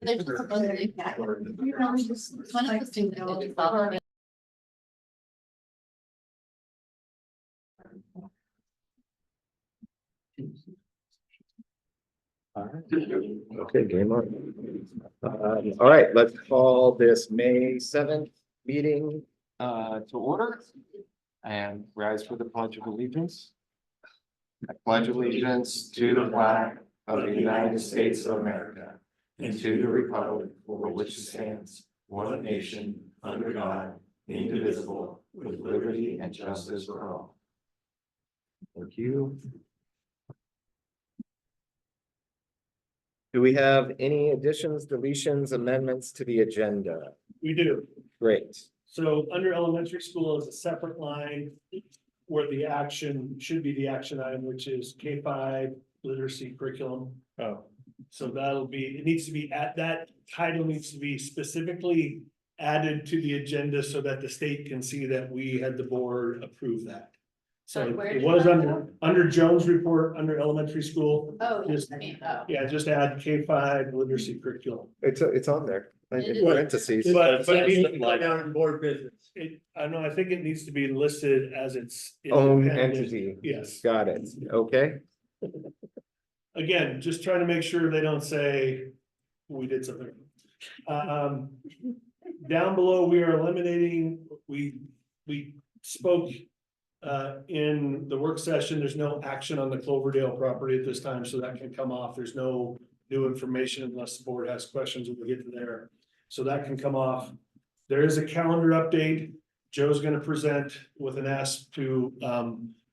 There's just a bunch of things that were- one of the things that we follow. Okay, game on. All right, let's call this May 7th meeting to order and rise for the Pledge of Allegiance. I pledge allegiance to the flag of the United States of America and to the republic for which it stands, one nation, under God, indivisible, with liberty and justice for all. Thank you. Do we have any additions, deletions, amendments to the agenda? We do. Great. So under elementary school is a separate line where the action should be the action item, which is K-5 literacy curriculum. Oh. So that'll be, it needs to be at that title needs to be specifically added to the agenda so that the state can see that we had the board approve that. So So where it did was that under Jones report, under elementary school. Oh, yes, Just- I mean, oh. Yeah, just add K-5 literacy curriculum. It's on there It in is. parentheses. But it needs to Lie down in board business. I know, I think it needs to be listed as its. Own independent- entity. Yes, Got it. Okay. again, just trying to make sure they don't say we did something. Down below, we are eliminating, we spoke in the work session, there's no action on the Cloverdale property at this time, so that can come off. There's no new information unless the board has questions when we get to there. So that can come off. There is a calendar update. Joe's gonna present with an ask to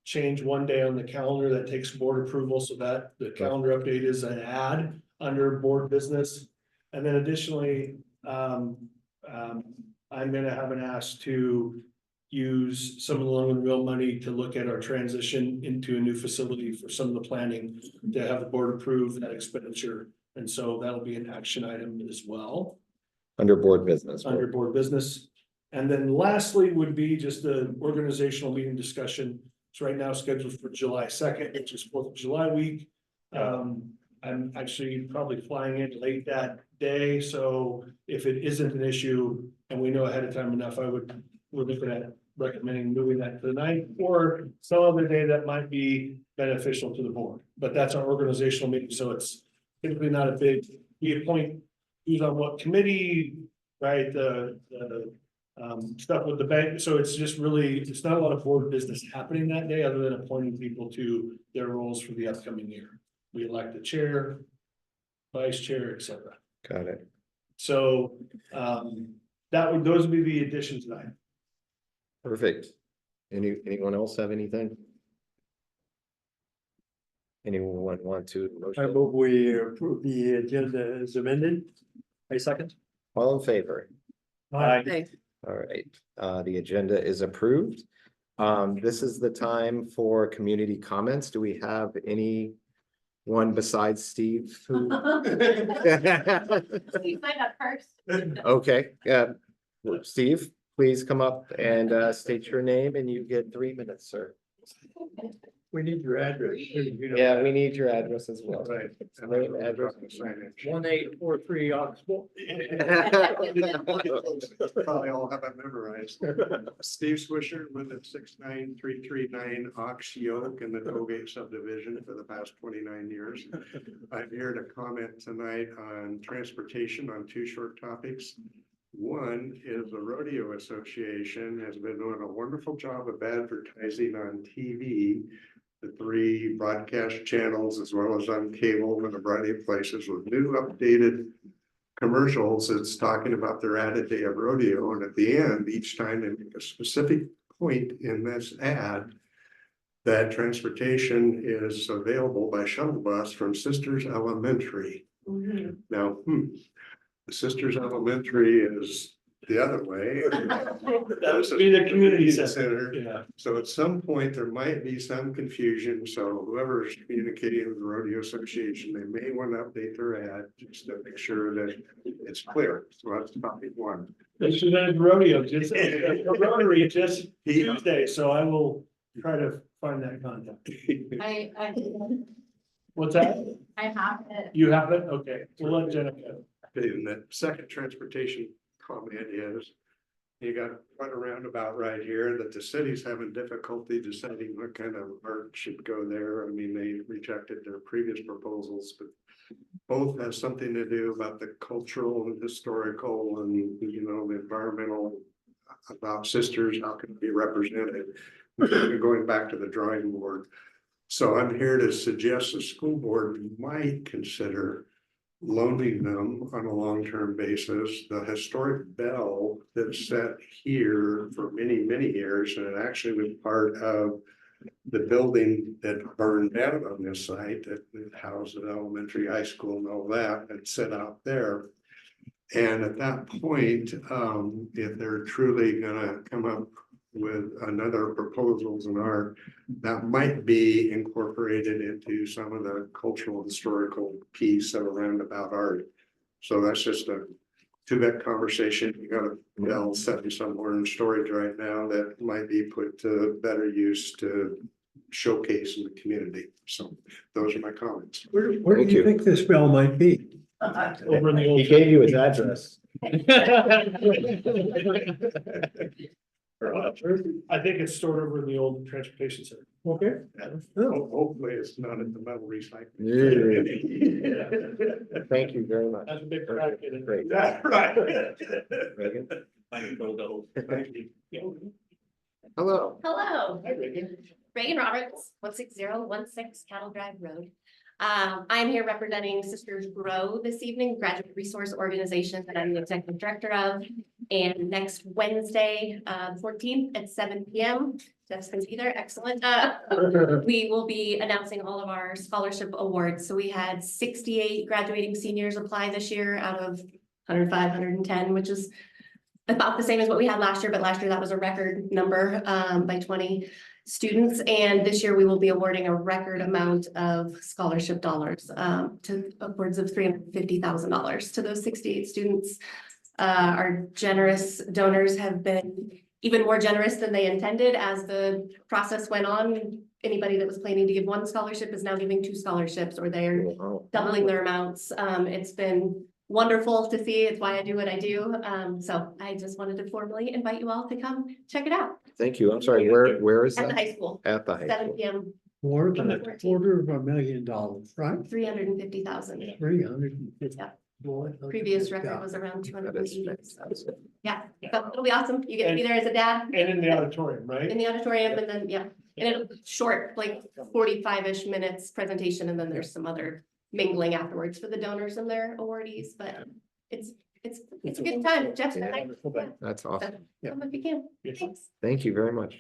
change one day on the calendar that takes board approval, so that the calendar update is an add under board business. And then additionally, I'm gonna have an ask to use some of the loan and real money to look at our transition into a new facility for some of the planning to have the board approve that expenditure. And so that'll be an action item as well Under board business. under board business. And then lastly would be just the organizational meeting discussion. It's right now scheduled for July 2nd, which is 4th of July week. I'm actually probably flying in late that day, so if it isn't an issue and we know ahead of time enough, we're looking at recommending moving that to the night or some other day that might be beneficial to the board. But that's our organizational meeting, so it's typically not a big, we appoint who's on what committee, right, the stuff with the bank, so it's just really, it's not a lot of board business happening that day, other than appointing people to their roles for the upcoming year. We elect the chair, vice chair, etc. Got it. So, those would be the additions tonight. Perfect. Anyone else have anything? Anyone want to? I motion? move we approve the agenda as amended. A second. All in favor? Aye. All right, the agenda is approved. This is the time for community comments. Do we have anyone besides Steve? who- You signed up first. Okay, Steve, please come up and state your name and you get 3 minutes, sir. We need your address. Yeah, we need your address as well. Right. Name, address. 1843 Oxbow. Probably all have it memorized. Steve Swisher, live at 69339 Ox Yoke in the Tollgate subdivision for the past 29 years. I'm here to comment tonight on transportation on two short topics. One is the Rodeo Association has been doing a wonderful job of advertising on TV, the 3 broadcast channels, as well as on cable and a variety of places with new updated commercials. It's talking about their added day of rodeo. And at the end, each time they make a specific point in this ad that transportation is available by shuttle bus from Sisters Elementary. Now, the Sisters Elementary is the other way. That would be the community center. Yeah. So at some point, there might be some confusion. So whoever's communicating with the Rodeo Association, they may want to update their ad just to make sure that it's clear. So that's topic 1. They should have rodeo, just Rotary just Tuesday, so I will try to find that contact. I What's that? have it. You have it? Okay, we'll let Jenna go. And that second transportation comment is. You got quite a roundabout right here that the city's having difficulty deciding what kind of art should go there. I mean, they rejected their previous proposals, but. Both have something to do about the cultural and historical and, you know, the environmental. About sisters, how can it be represented? Going back to the drawing board. So I'm here to suggest the school board might consider loaning them on a long-term basis, the historic bell that's set here for many, many years, and it actually was part of the building that burned down on this site that housed the elementary, high school and all that, and set out there. And at that point, if they're truly gonna come up with another proposals in art, that might be incorporated into some of the cultural historical piece of around about art. So that's just a two-bit conversation. You got a bell sitting somewhere in storage right now that might be put to better use to showcase in the community. So those are my comments. Where do Thank you you. think this bell might be? Over in the old. He gave you his address. I think it's stored over in the old transportation center. Okay. Hopefully it's not at the metal recycling. Thank you very much. That's a big crack in it. Great. That's right. Reagan? Thank you. Hello. Hello, Hi, Reagan. Reagan Roberts, 16016 Cattle Drive Road. I'm here representing Sisters Grow this evening, graduate resource organization that I'm the executive director of. And next Wednesday, 14th at 7 p.m. Jeff's gonna be there, excellent. We will be announcing all of our scholarship awards. So we had 68 graduating seniors apply this year out of 105, 110, which is about the same as what we had last year, but last year that was a record number by 20 students. And this year we will be awarding a record amount of scholarship dollars to upwards of $350,000 to those 68 students. Our generous donors have been even more generous than they intended as the process went on. Anybody that was planning to give one scholarship is now giving 2 scholarships, or they're Wow. doubling their amounts. It's been wonderful to see. It's why I do what I do. So I just wanted to formally invite you all to come check it out Thank you. I'm sorry, where is at the that? high school, At the high 7 school. p.m., More than $250,000, right? 350,000. 350. Yeah. Boy, Previous record was around That is 280. fantastic. Yeah, so it'll be awesome. You get to be there as a dad And in the auditorium, right? in the auditorium, and then, yeah, and it'll be short, like 45-ish minutes presentation, and then there's some other mingling afterwards for the donors and their awardees, but it's a good time. Jeff's been like, yeah, That's awesome. so come if you can. Yes. Thanks. Thank you very much.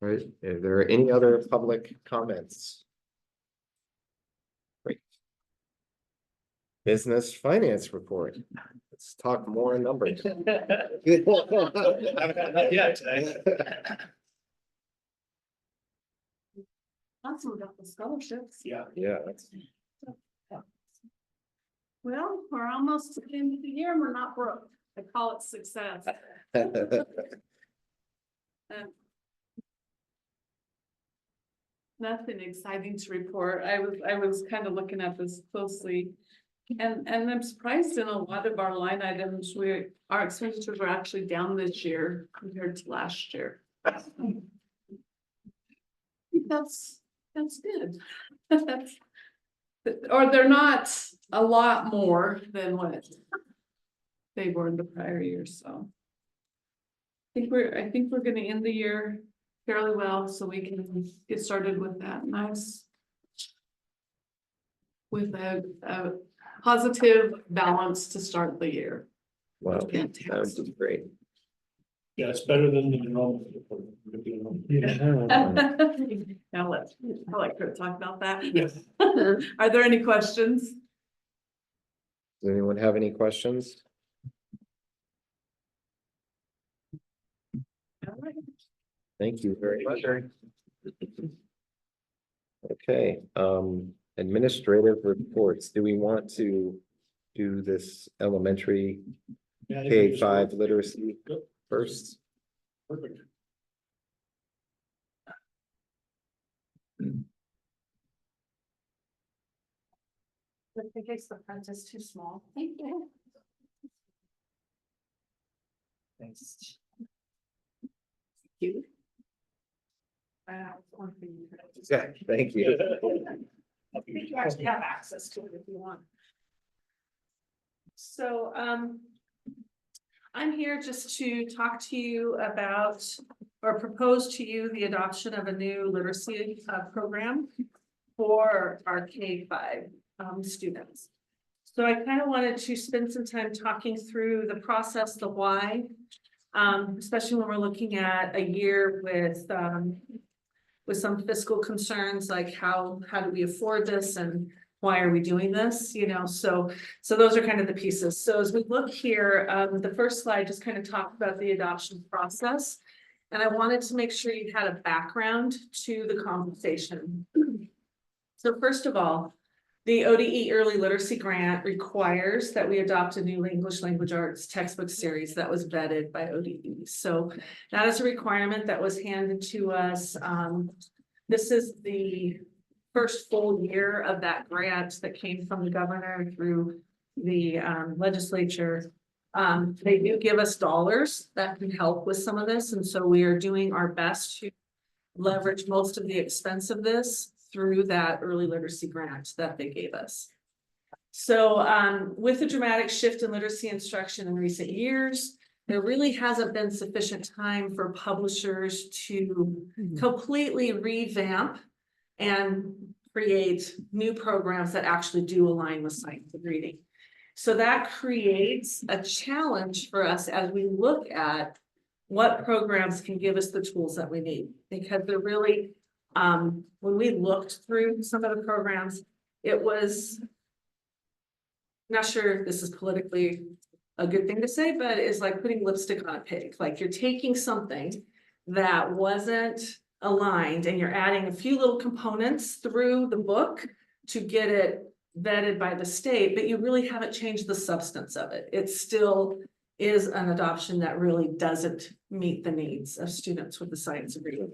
All right, are there any other public comments? Great. Business finance report. Let's talk more numbers. Awesome about the scholarships. Yeah. Yeah, that's, Well, we're almost to the end of the year and we're not broke. I call it success. Nothing exciting to report. I was kind of looking at this closely. And I'm surprised in a lot of our line items, our expenditures are actually down this year compared to last year. I think that's good. That's, or they're not a lot more than what they were in the prior year, so. I think we're gonna end the year fairly well, so we can get started with that nice. With a positive balance to start the year. wow, that would Fantastic. be great. Yeah, it's better than the normal. Yeah. Now I'll let Kurt talk about that. Yes. Are there any questions? Does anyone have any questions? All right. Thank you very much. Okay, administrative reports. Do we want to do this elementary K-5 literacy Yep. first? Perfect. in case the print is too small. Thank you. Thanks. You. One for you. Yeah, thank you. I think you actually have access to it if you want. So, I'm here just to talk to you about, or propose to you the adoption of a new literacy program for our K-5 students. So I kind of wanted to spend some time talking through the process, the why, especially when we're looking at a year with some fiscal concerns, like how do we afford this and why are we doing this, you know, so those are kind of the pieces. So as we look here, the first slide just kind of talked about the adoption process. And I wanted to make sure you had a background to the conversation. So first of all, the ODE Early Literacy Grant requires that we adopt a new English language arts textbook series that was vetted by ODE. So that is a requirement that was handed to us. This is the first full year of that grant that came from the governor through the legislature. They do give us dollars that can help with some of this. And so we are doing our best to leverage most of the expense of this through that early literacy grant that they gave us. So with the dramatic shift in literacy instruction in recent years, there really hasn't been sufficient time for publishers to completely revamp and create new programs that actually do align with science and reading. So that creates a challenge for us as we look at what programs can give us the tools that we need, because they're really, when we looked through some of the programs, it was, not sure if this is politically a good thing to say, but it's like putting lipstick on a pig. Like you're taking something that wasn't aligned and you're adding a few little components through the book to get it vetted by the state, but you really haven't changed the substance of it. It still is an adoption that really doesn't meet the needs of students with the science of reading.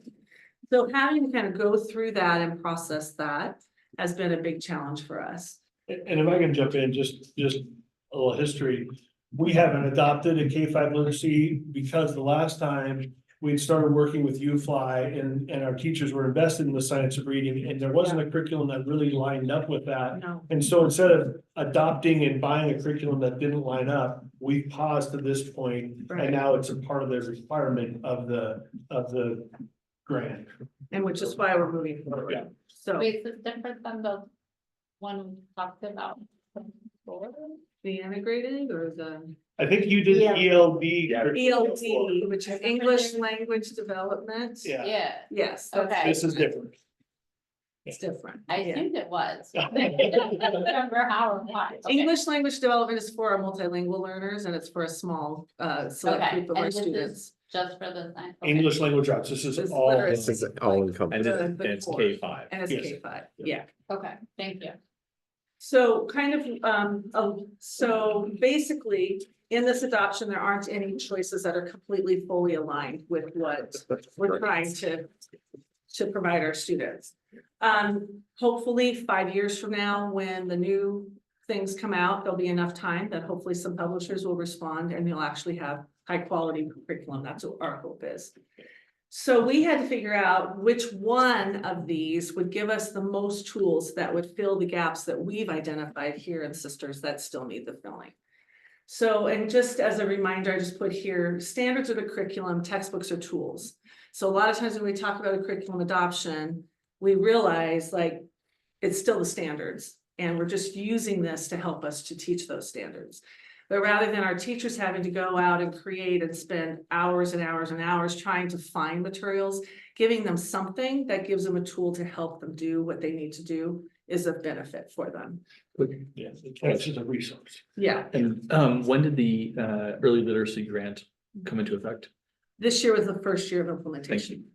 So having to kind of go through that and process that has been a big challenge for us. And if I can jump in, just a little history. We haven't adopted a K-5 literacy because the last time we'd started working with UFly and our teachers were invested in the science of reading, and there wasn't a curriculum that really lined up with that. No. And so instead of adopting and buying a curriculum that didn't line up, we paused to this point, Right. and now it's a part of the requirement of the grant. And which is why we're moving Yeah. forward. So Wait, is it different than the one we talked about before? the integrated or the I think you did Yeah. ELD. ELD, which is English language development. Yeah, Yeah, Yes, okay. this is different. it's different. I Yeah. assumed it was. I don't remember how or why. Okay. English language development is for our multilingual learners and it's for a small select Okay, group of and our this is students. Just for the science. Okay. English language arts, this is This is all. literacy. This is all encompassing. And it's K-5. And it's Yes. K-5, yeah. Okay, thank you. So kind of, so basically, in this adoption, there aren't any choices that are completely fully aligned with what we're trying to provide our students. Hopefully 5 years from now, when the new things come out, there'll be enough time that hopefully some publishers will respond and you'll actually have high quality curriculum. That's what our hope is. So we had to figure out which one of these would give us the most tools that would fill the gaps that we've identified here in Sisters that still need the filling. So, and just as a reminder, I just put here, standards are the curriculum, textbooks are tools. So a lot of times when we talk about a curriculum adoption, we realize like, it's still the standards and we're just using this to help us to teach those standards. But rather than our teachers having to go out and create and spend hours and hours and hours trying to find materials, giving them something that gives them a tool to help them do what they need to do is a benefit for them. Yeah, it's just a resource. Yeah, And when did the early literacy grant come into effect? this year was the first year of implementation.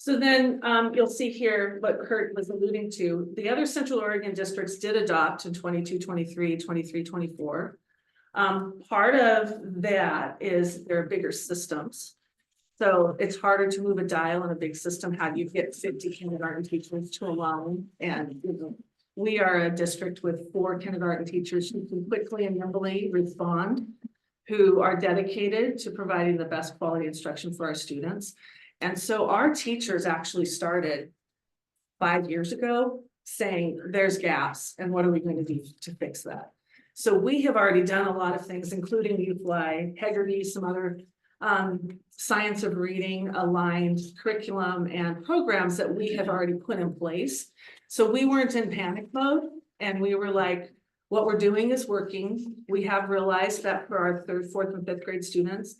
So then you'll see here what Kurt was alluding to. The other Central Oregon districts did adopt in 22, 23, 23, 24. Part of that is there are bigger systems. So it's harder to move a dial in a big system. How do you get 50 kindergarten teachers to align and we are a district with 4 kindergarten teachers who can quickly and nimbly respond, who are dedicated to providing the best quality instruction for our students. And so our teachers actually started 5 years ago saying there's gaps and what are we going to do to fix that? So we have already done a lot of things, including UFly, Hegarty, some other science of reading aligned curriculum and programs that we have already put in place. So we weren't in panic mode, and we were like, what we're doing is working. We have realized that for our 3rd, 4th, and 5th grade students,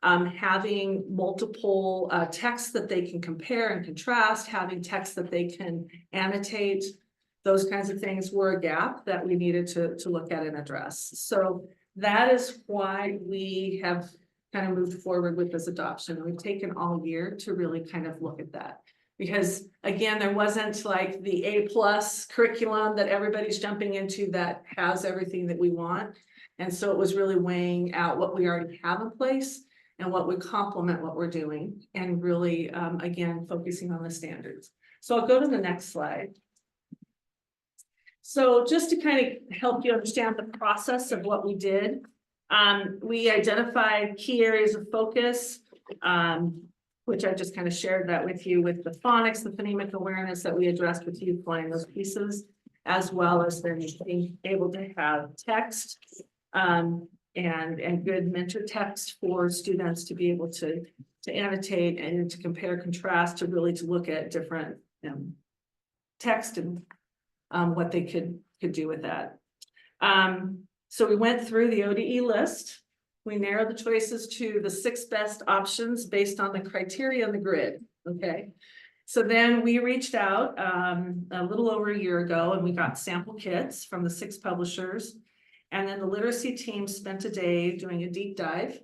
having multiple texts that they can compare and contrast, having texts that they can annotate, those kinds of things were a gap that we needed to look at and address. So that is why we have kind of moved forward with this adoption. We've taken all year to really kind of look at that. Because again, there wasn't like the A+ curriculum that everybody's jumping into that has everything that we want. And so it was really weighing out what we already have in place and what would complement what we're doing, and really, again, focusing on the standards. So I'll go to the next slide. So just to kind of help you understand the process of what we did, we identified key areas of focus, which I just kind of shared that with you, with the phonics, the phonemic awareness that we addressed with you, flying those pieces, as well as then being able to have text and good mentor text for students to be able to annotate and to compare, contrast, to really to look at different text and what they could do with that. So we went through the ODE list. We narrowed the choices to the 6 best options based on the criteria on the grid, okay? So then we reached out a little over a year ago, and we got sample kits from the 6 publishers. And then the literacy team spent a day doing a deep dive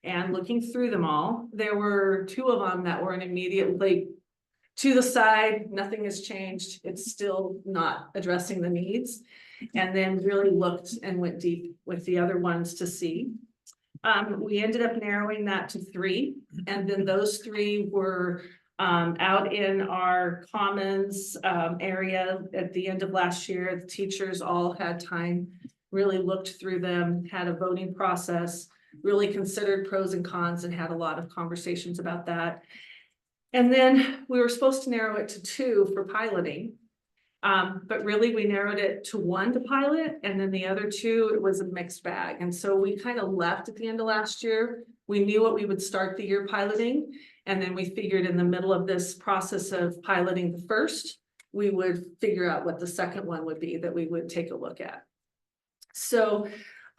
and looking through them all. There were 2 of them that were immediately to the side, nothing has changed. It's still not addressing the needs. And then really looked and went deep with the other ones to see. We ended up narrowing that to 3, and then those 3 were out in our commons area at the end of last year. The teachers all had time, really looked through them, had a voting process, really considered pros and cons, and had a lot of conversations about that. And then we were supposed to narrow it to 2 for piloting. But really we narrowed it to 1 to pilot, and then the other 2, it was a mixed bag. And so we kind of left at the end of last year. We knew what we would start the year piloting. And then we figured in the middle of this process of piloting the first, we would figure out what the second one would be that we would take a look at. So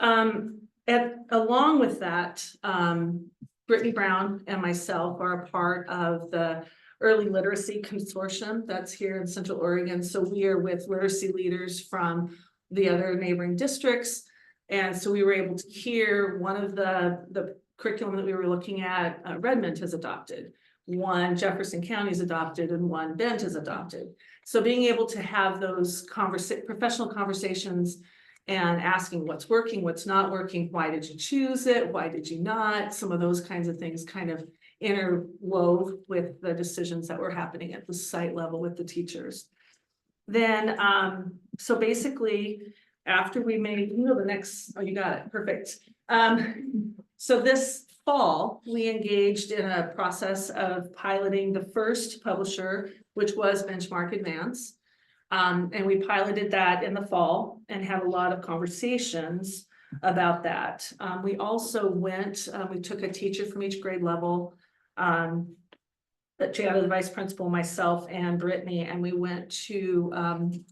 along with that, Brittany Brown and myself are a part of the Early Literacy Consortium that's here in Central Oregon. So we are with literacy leaders from the other neighboring districts. And so we were able to hear one of the curriculum that we were looking at, Redmond has adopted, 1 Jefferson County has adopted, and 1 Bend has adopted. So being able to have those professional conversations and asking what's working, what's not working, why did you choose it, why did you not, some of those kinds of things kind of interwove with the decisions that were happening at the site level with the teachers. Then, so basically, after we made, the next, oh, you got it, perfect. So this fall, we engaged in a process of piloting the first publisher, which was Benchmark Advance. And we piloted that in the fall and had a lot of conversations about that. We also went, we took a teacher from each grade level, Jada, the vice principal, myself, and Brittany, and we went to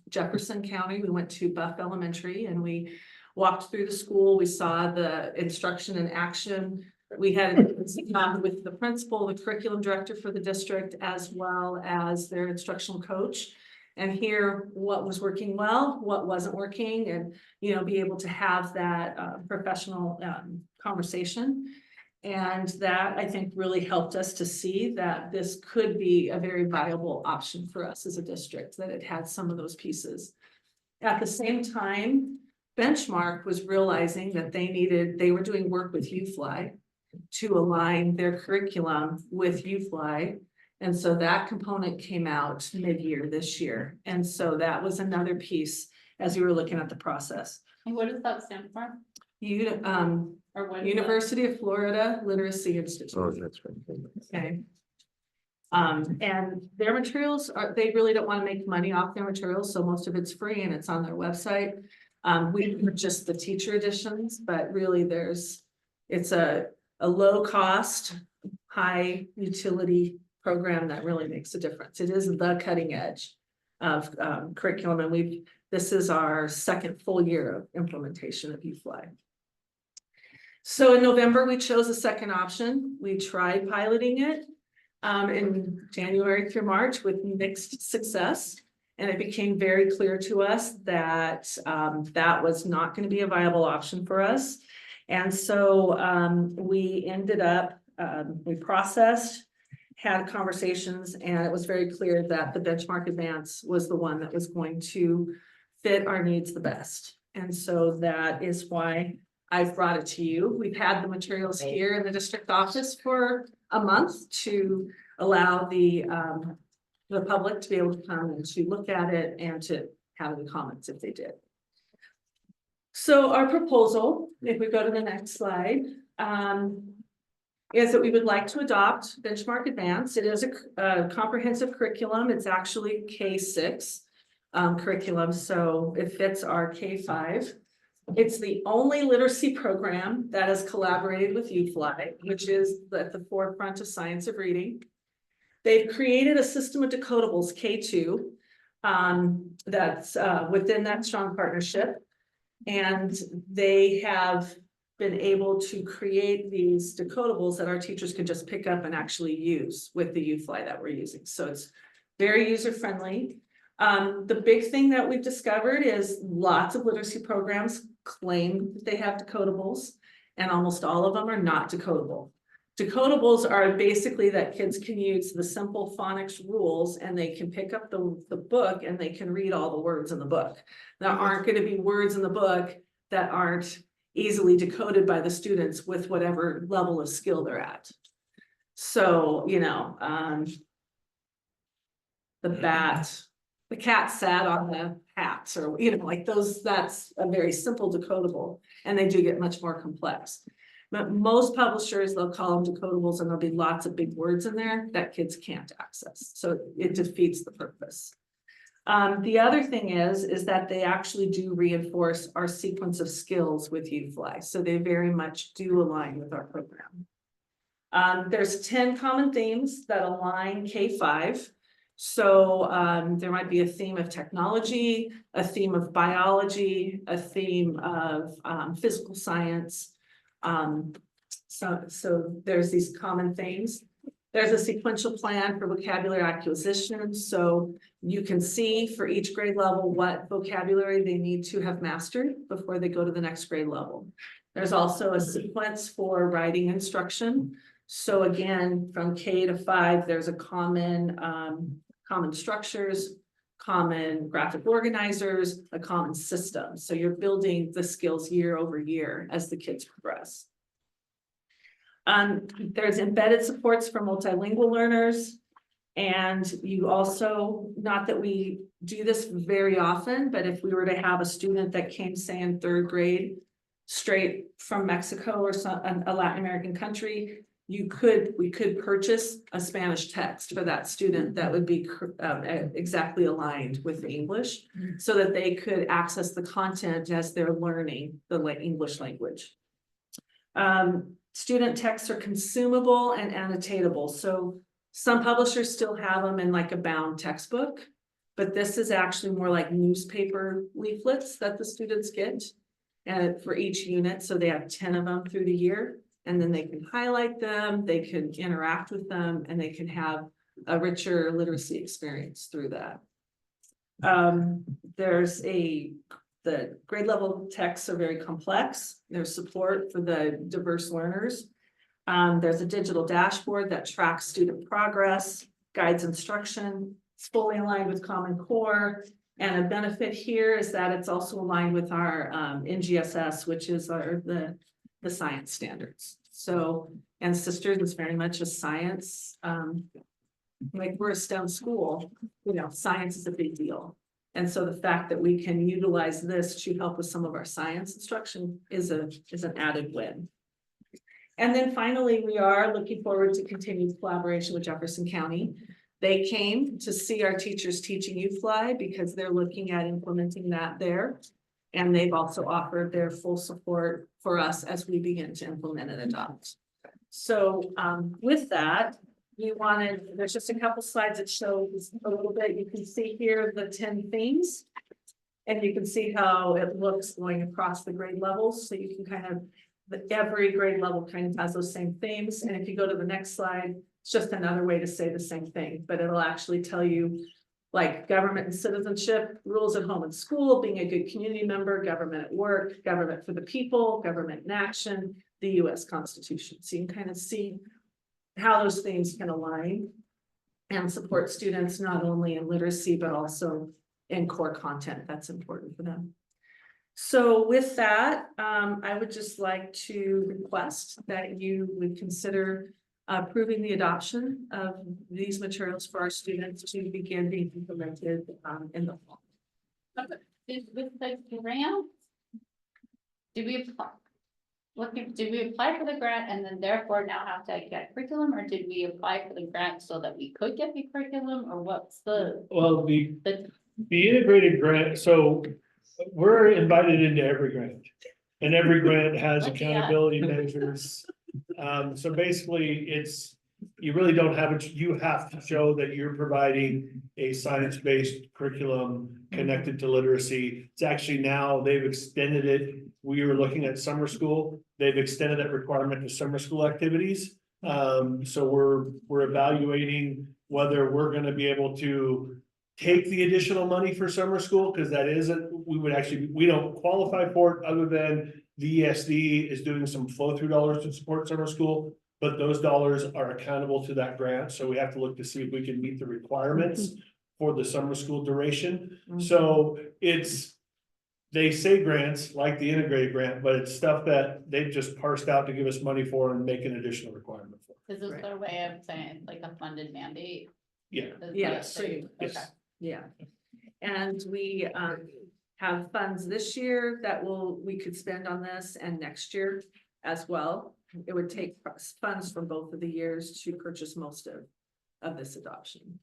Jefferson County. We went to Buff Elementary, and we walked through the school. We saw the instruction in action. We had with the principal, the curriculum director for the district, as well as their instructional coach, and hear what was working well, what wasn't working, and be able to have that professional conversation. And that, I think, really helped us to see that this could be a very viable option for us as a district, that it had some of those pieces. At the same time, Benchmark was realizing that they were doing work with UFly to align their curriculum with UFly. And so that component came out mid-year this year. And so that was another piece as we were looking at the process. And what does that stand for? Or Or what? University of Florida Literacy Institute. Oh, that's right. Okay. And their materials are, they really don't want to make money off their materials, so most of it's free and it's on their website. We purchased the teacher editions, but really it's a low cost, high utility program that really makes a difference. It is the cutting edge of curriculum, and this is our second full year of implementation of UFly. So in November, we chose a second option. We tried piloting it in January through March with mixed success. And it became very clear to us that that was not going to be a viable option for us. And so we ended up, we processed, had conversations, and it was very clear that the benchmark advance was the one that was going to fit our needs the best. And so that is why I've brought it to you. We've had the materials here in the district office for a month to allow the public to be able to come and to look at it and to have any comments if they did. So our proposal, if we go to the next slide, is that we would like to adopt Benchmark Advance. It is a comprehensive curriculum. It's actually K-6 curriculum, so it fits our K-5. It's the only literacy program that has collaborated with UFly, which is at the forefront of science of reading. They've created a system of decodables, K2, that's within that strong partnership. And they have been able to create these decodables that our teachers can just pick up and actually use with the UFly that we're using. So it's very user-friendly. The big thing that we've discovered is lots of literacy programs claim that they have decodables, and almost all of them are not decodable. Decodables are basically that kids can use the simple phonics rules and they can pick up the book and they can read all the words in the book. There aren't going to be words in the book that aren't easily decoded by the students with whatever level of skill they're at. So, you know, the cat sat on the hats, or, you know, like those, that's a very simple decodable, and they do get much more complex. But most publishers, they'll call them decodables, and there'll be lots of big words in there that kids can't access. So it defeats the purpose. The other thing is that they actually do reinforce our sequence of skills with UFly. So they very much do align with our program. There's 10 common themes that align K-5. So there might be a theme of technology, a theme of biology, a theme of physical science. So there's these common themes. There's a sequential plan for vocabulary acquisition. So you can see for each grade level what vocabulary they need to have mastered before they go to the next grade level. There's also a sequence for writing instruction. So again, from K to 5, there's a common structures, common graphic organizers, a common system. So you're building the skills year over year as the kids progress. There's embedded supports for multilingual learners. And you also, not that we do this very often, but if we were to have a student that came, say, in 3rd grade, straight from Mexico or a Latin American country, we could purchase a Spanish text for that student that would be exactly aligned with English, so that they could access the content as they're learning the English language. Student texts are consumable and annotatable. So some publishers still have them in like a bound textbook, but this is actually more like newspaper leaflets that the students get for each unit. So they have 10 of them through the year, and then they can highlight them, they can interact with them, and they can have a richer literacy experience through that. The grade level texts are very complex. There's support for the diverse learners. There's a digital dashboard that tracks student progress, guides instruction. It's fully aligned with Common Core. And a benefit here is that it's also aligned with our NGSS, which is the science standards. So, and Sisters is very much a science like we're a STEM school, you know, science is a big deal. And so the fact that we can utilize this to help with some of our science instruction is an added win. And then finally, we are looking forward to continued collaboration with Jefferson County. They came to see our teachers teaching U-Fly because they're looking at implementing that there. And they've also offered their full support for us as we begin to implement and adopt. So with that, there's just a couple slides that show a little bit. You can see here the 10 themes. And you can see how it looks going across the grade levels. So you can kind of, every grade level kind of has those same themes. And if you go to the next slide, it's just another way to say the same thing, but it'll actually tell you like government and citizenship, rules at home and school, being a good community member, government at work, government for the people, government in action, the US Constitution. So you can kind of see how those things can align and support students not only in literacy, but also in core content that's important for them. So with that, I would just like to request that you would consider approving the adoption of these materials for our students to begin being implemented in the fall. With the grant, do we apply? Did we apply for the grant and then therefore now have to get curriculum, or did we apply for the grant so that we could get the curriculum, or what's the? Well, the the integrated grant, so we're invited into every grant. And every grant has Lucky us. accountability measures. So basically, you really don't have it, you have to show that you're providing a science-based curriculum connected to literacy. It's actually now, they've extended it. We were looking at summer school. They've extended that requirement to summer school activities. So we're evaluating whether we're gonna be able to take the additional money for summer school, because that isn't, we don't qualify for it other than the ESD is doing some flow through dollars to support summer school, but those dollars are accountable to that grant. So we have to look to see if we can meet the requirements for the summer school duration. So they say grants like the integrated grant, but it's stuff that they've just parsed out to give us money for and make an additional requirement for. Is this their way of saying it's like a funded mandate? Yeah. Is Yes, that- okay. Yes. Yeah. And we have funds this year that we could spend on this and next year as well. It would take funds from both of the years to purchase most of this adoption.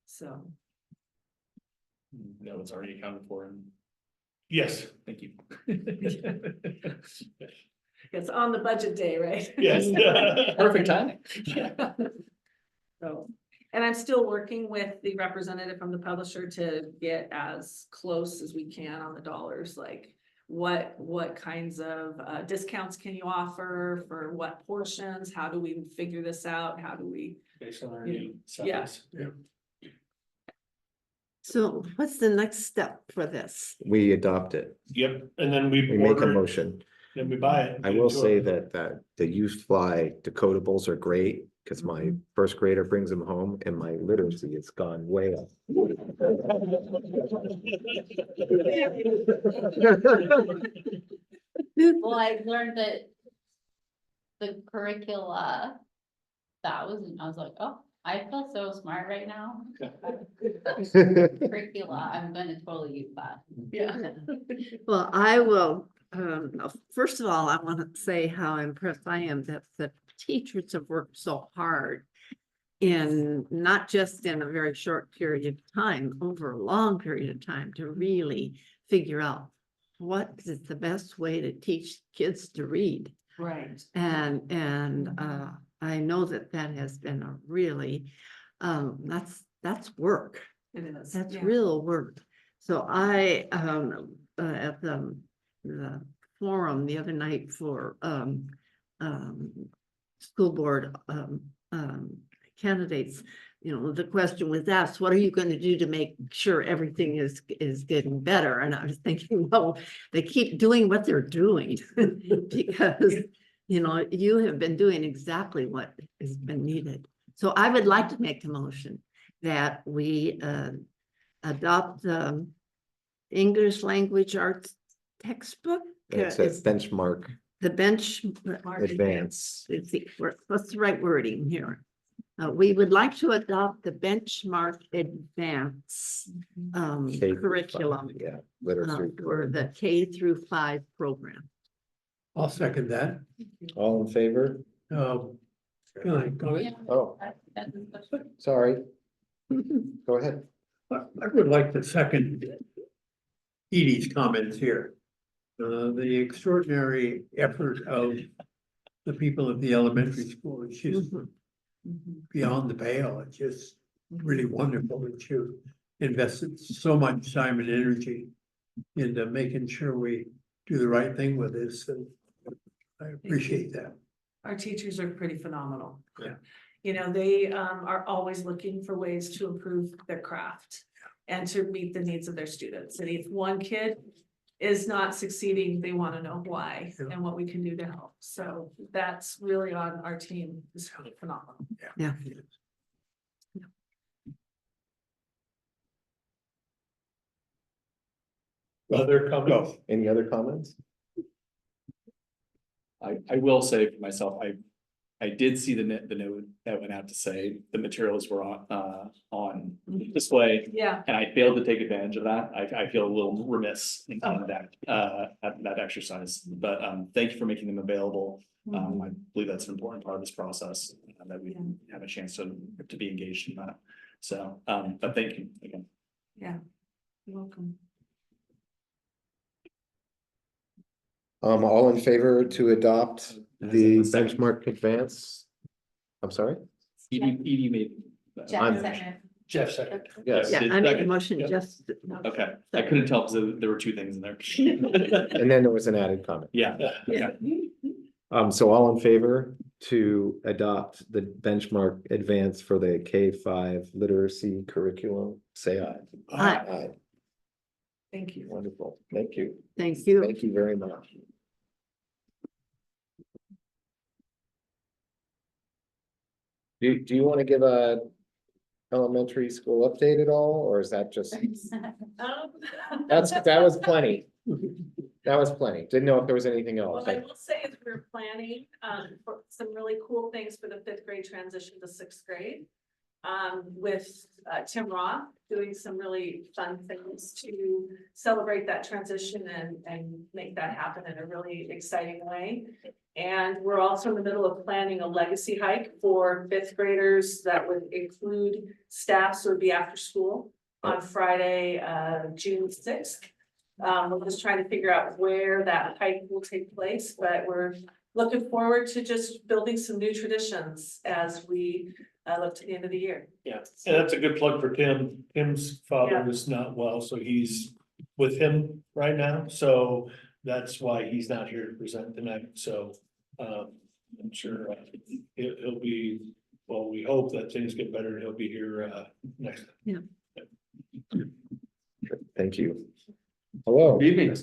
So. No, it's already accounted for, and Yes. thank you. It's on the budget day, right? Yes. Perfect timing. So, and I'm still working with the representative from the publisher to get as close as we can on the dollars, like what kinds of discounts can you offer for what portions? How do we figure this out? How do we? Based on our Yeah. new Yeah. size. Yeah. So what's the next step for this? We adopt it. Yep, and then we We make a order it, motion. then we buy it. I will say that the U-Fly decodables are great because my first grader brings them home and my literacy has gone way up. Well, I learned that the curricula, I was like, oh, I feel so smart right now. Curricula, I'm gonna totally use that. Yeah. Well, I will, first of all, I want to say how impressed I am that the teachers have worked so hard in not just in a very short period of time, over a long period of time to really figure out what is the best way to teach kids to read. Right. And I know that has been a really, that's work. It is. That's yeah. real work. So I, at the forum the other night for, school board, candidates, you know, the question was asked, what are you going to do to make sure everything is getting better? And I was thinking, well, they keep doing what they're doing because, you know, you have been doing exactly what has been needed. So I would like to make a motion that we adopt the English language arts textbook. It's a benchmark The bench. advance. Let's see, what's the right wording here? We would like to adopt the benchmark advance K through curriculum five, yeah, literacy. for the K-5 program. I'll second that. All in favor? Can I comment? Oh, sorry, go ahead. I would like to second Edie's comments here. The extraordinary effort of the people at the elementary school is just beyond the pale. It's just really wonderful that you invested so much time and energy into making sure we do the right thing with this, and I appreciate that. Our teachers are pretty phenomenal. Yeah. You know, they are always looking for ways to improve their craft and to meet the needs of their students. And if one kid is not succeeding, they want to know why Yeah. and what we can do to help. So that's really on our team, is phenomenal. Yeah. Other comments? Any other comments? I will say for myself, I did see the note that went out to say the materials were on display. Yeah. And I failed to take advantage of that. I feel a little remiss in that exercise, but thank you for making them available. I believe that's an important part of this process, that we have a chance to be engaged in that. So, but thank you again. Yeah, you're welcome. All in favor to adopt the As a second. benchmark advance? I'm sorry? Edie made. Jeff second. Yes, Yeah, Did I made a second? motion Yeah. just. Okay, I couldn't tell because there were two things in there. and then there was an added comment. Yeah, Yeah. So all in favor to adopt the benchmark advance for the K-5 literacy curriculum, say aye. Aye. Aye, Thank you. wonderful, thank you, Thank you. thank you very much. Do you want to give a elementary school update at all, or is that just, that was plenty. That was plenty, didn't know if there was anything else. What I will say is we're planning for some really cool things for the 5th grade transition to 6th grade. With Tim Roth doing some really fun things to celebrate that transition and make that happen in a really exciting way. And we're also in the middle of planning a legacy hike for 5th graders that would include staff, so it'd be after school on Friday, June 6th. We're just trying to figure out where that hike will take place, but we're looking forward to just building some new traditions as we look to the end of the year. Yeah, and that's a good plug for Tim. Tim's father Yeah. is not well, so he's with him right now, so that's why he's not here to present tonight, so. I'm sure he'll be, well, we hope that things get better and he'll be here next time. Thank you. Hello. Good evening.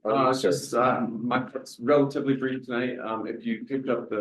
Hello, sir. Just, it's relatively brief tonight. If you picked up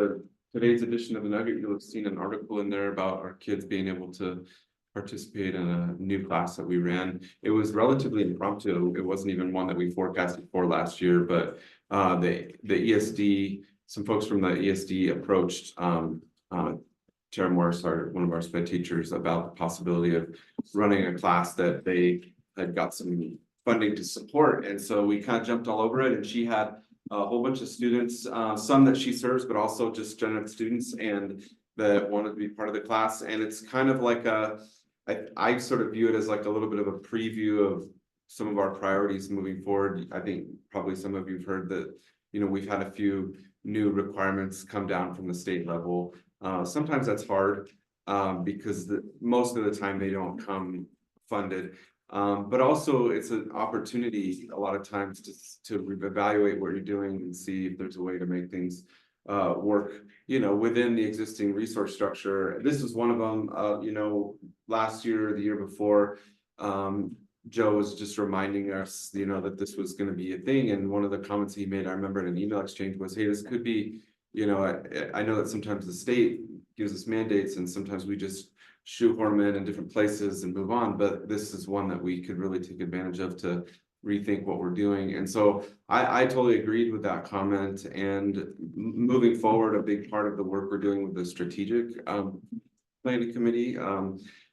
today's edition of the Nugget, you'll have seen an article in there about our kids being able to participate in a new class that we ran. It was relatively impromptu. It wasn't even one that we forecasted for last year, but the ESD, some folks from the ESD approached Tara Morris, one of our SPED teachers, about the possibility of running a class that they had got some funding to support. And so we kind of jumped all over it, and she had a whole bunch of students, some that she serves, but also just general students and that wanted to be part of the class. And it's kind of like I sort of view it as like a little bit of a preview of some of our priorities moving forward. I think probably some of you've heard that, we've had a few new requirements come down from the state level. Sometimes that's hard because most of the time they don't come funded. But also it's an opportunity a lot of times to evaluate what you're doing and see if there's a way to make things work, within the existing resource structure. This is one of them. Last year or the year before, Joe was just reminding us, that this was going to be a thing. And one of the comments he made, I remember in an email exchange, was, hey, this could be, I know that sometimes the state gives us mandates and sometimes we just shoehorn them in different places and move on, but this is one that we could really take advantage of to rethink what we're doing. And so I totally agreed with that comment. And moving forward, a big part of the work we're doing with the strategic planning committee,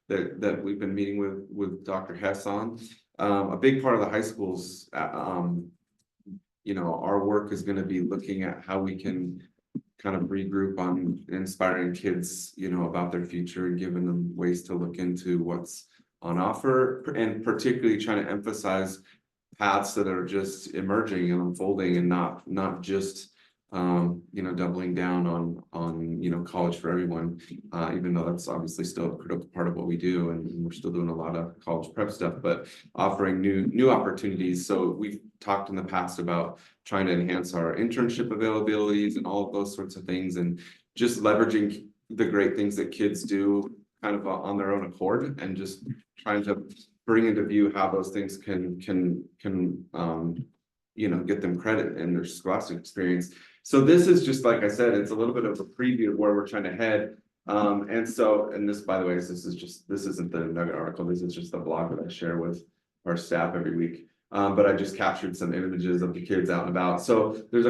that we've been meeting with Dr. Hess on. A big part of the high schools, you know, our work is gonna be looking at how we can kind of regroup on inspiring kids, you know, about their future and giving them ways to look into what's on offer, and particularly trying to emphasize paths that are just emerging and unfolding and not just you know, doubling down on, you know, college for everyone, even though that's obviously still a critical part of what we do, and we're still doing a lot of college prep stuff, but offering new opportunities. So we've talked in the past about trying to enhance our internship availabilities and all of those sorts of things, and just leveraging the great things that kids do kind of on their own accord, and just trying to bring into view how those things can you know, get them credit in their scholastic experience. So this is just, like I said, it's a little bit of a preview of where we're trying to head. And this, by the way, this isn't the Nugget article, this is just the blog that I share with our staff every week. But I just captured some images of the kids out and about. So there's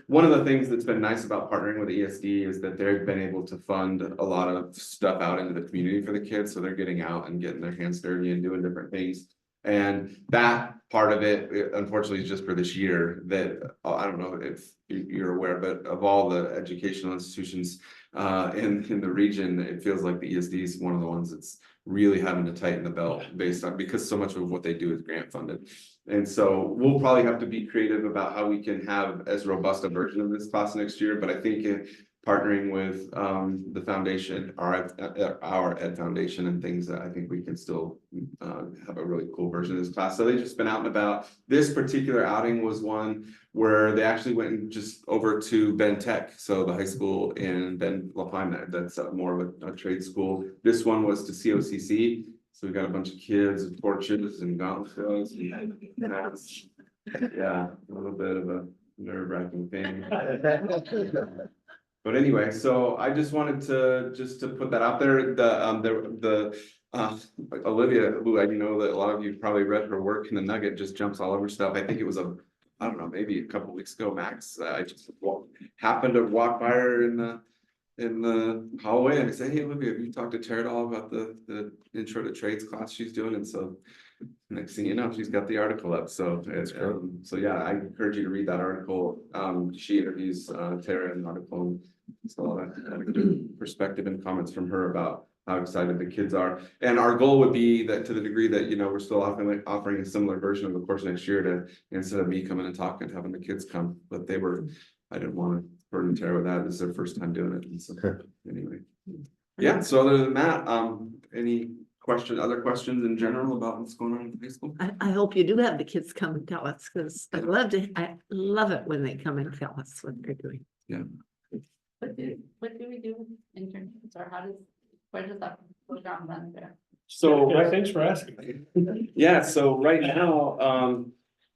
one of the things that's been nice about partnering with ESD is that they've been able to fund a lot of stuff out into the community for the kids. So they're getting out and getting their hands dirty and doing different things. And that part of it, unfortunately, is just for this year. That I don't know if you're aware, but of all the educational institutions in the region, it feels like the ESD is one of the ones that's really having to tighten the belt because so much of what they do is grant funded. And so we'll probably have to be creative about how we can have as robust a version of this class next year. But I think partnering with the foundation, our Ed Foundation and things, that I think we can still have a really cool version of this class. So they've just been out and about. This particular outing was one where they actually went and just over to Ben Tech, so the high school in Ben La Pine, that's more of a trade school. This one was to COCC, so we got a bunch of kids with torches and gauntlets. Yeah, a little bit of a nerve-wracking thing. But anyway, so I just wanted to put that out there. Olivia, who I know that a lot of you probably read her work in the Nugget, just jumps all over stuff. I think it was I don't know, maybe a couple weeks ago max. I just happened to walk by her in the hallway and I said, "Hey Olivia, have you talked to Tara at all about the intro to trades class she's doing?" And so next thing you know, she's got the article up. So so yeah, I encourage you to read that article. She interviews Tara in the article. So I had a good perspective and comments from her about how excited the kids are. And our goal would be that, to the degree that, you know, we're still offering a similar version of the course next year, to instead of me coming and talking, having the kids come. But I didn't want to burden Tara with that. This is their first time doing it. And so anyway, yeah. So other than that, any other questions in general about what's going on in high school? I hope you do have the kids come and tell us, because I love it when they come and tell us what they're doing. Yeah. What do we do with internships, or where does that program run there? So Thanks for asking. yeah, so right now,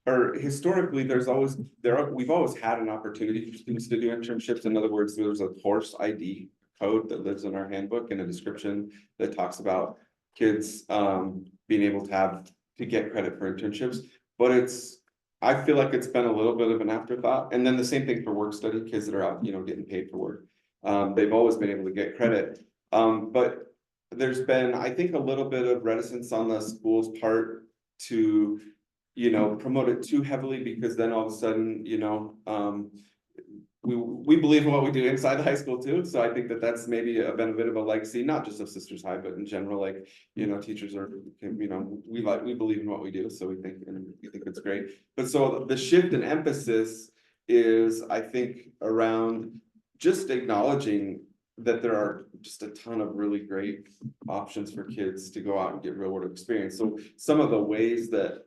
or historically, we've always had an opportunity for students to do internships. In other words, there's a course ID code that lives in our handbook and a description that talks about kids being able to get credit for internships. But I feel like it's been a little bit of an afterthought. And then the same thing for work study, kids that are out, you know, getting paid for work. They've always been able to get credit. But there's been, I think, a little bit of reticence on the school's part to, you know, promote it too heavily, because then all of a sudden, you know, we believe in what we do inside the high school too. So I think that's maybe been a bit of a legacy, not just of Sisters High, but in general, like, you know, teachers are, you know, we believe in what we do. So we think it's great. But so the shift in emphasis is, I think, around just acknowledging that there are just a ton of really great options for kids to go out and get real world experience. So some of the ways that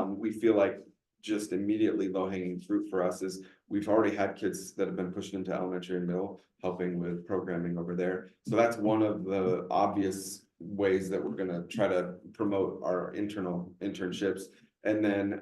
we feel like just immediately low hanging fruit for us is we've already had kids that have been pushed into elementary and middle, helping with programming over there. So that's one of the obvious ways that we're gonna try to promote our internal internships. And then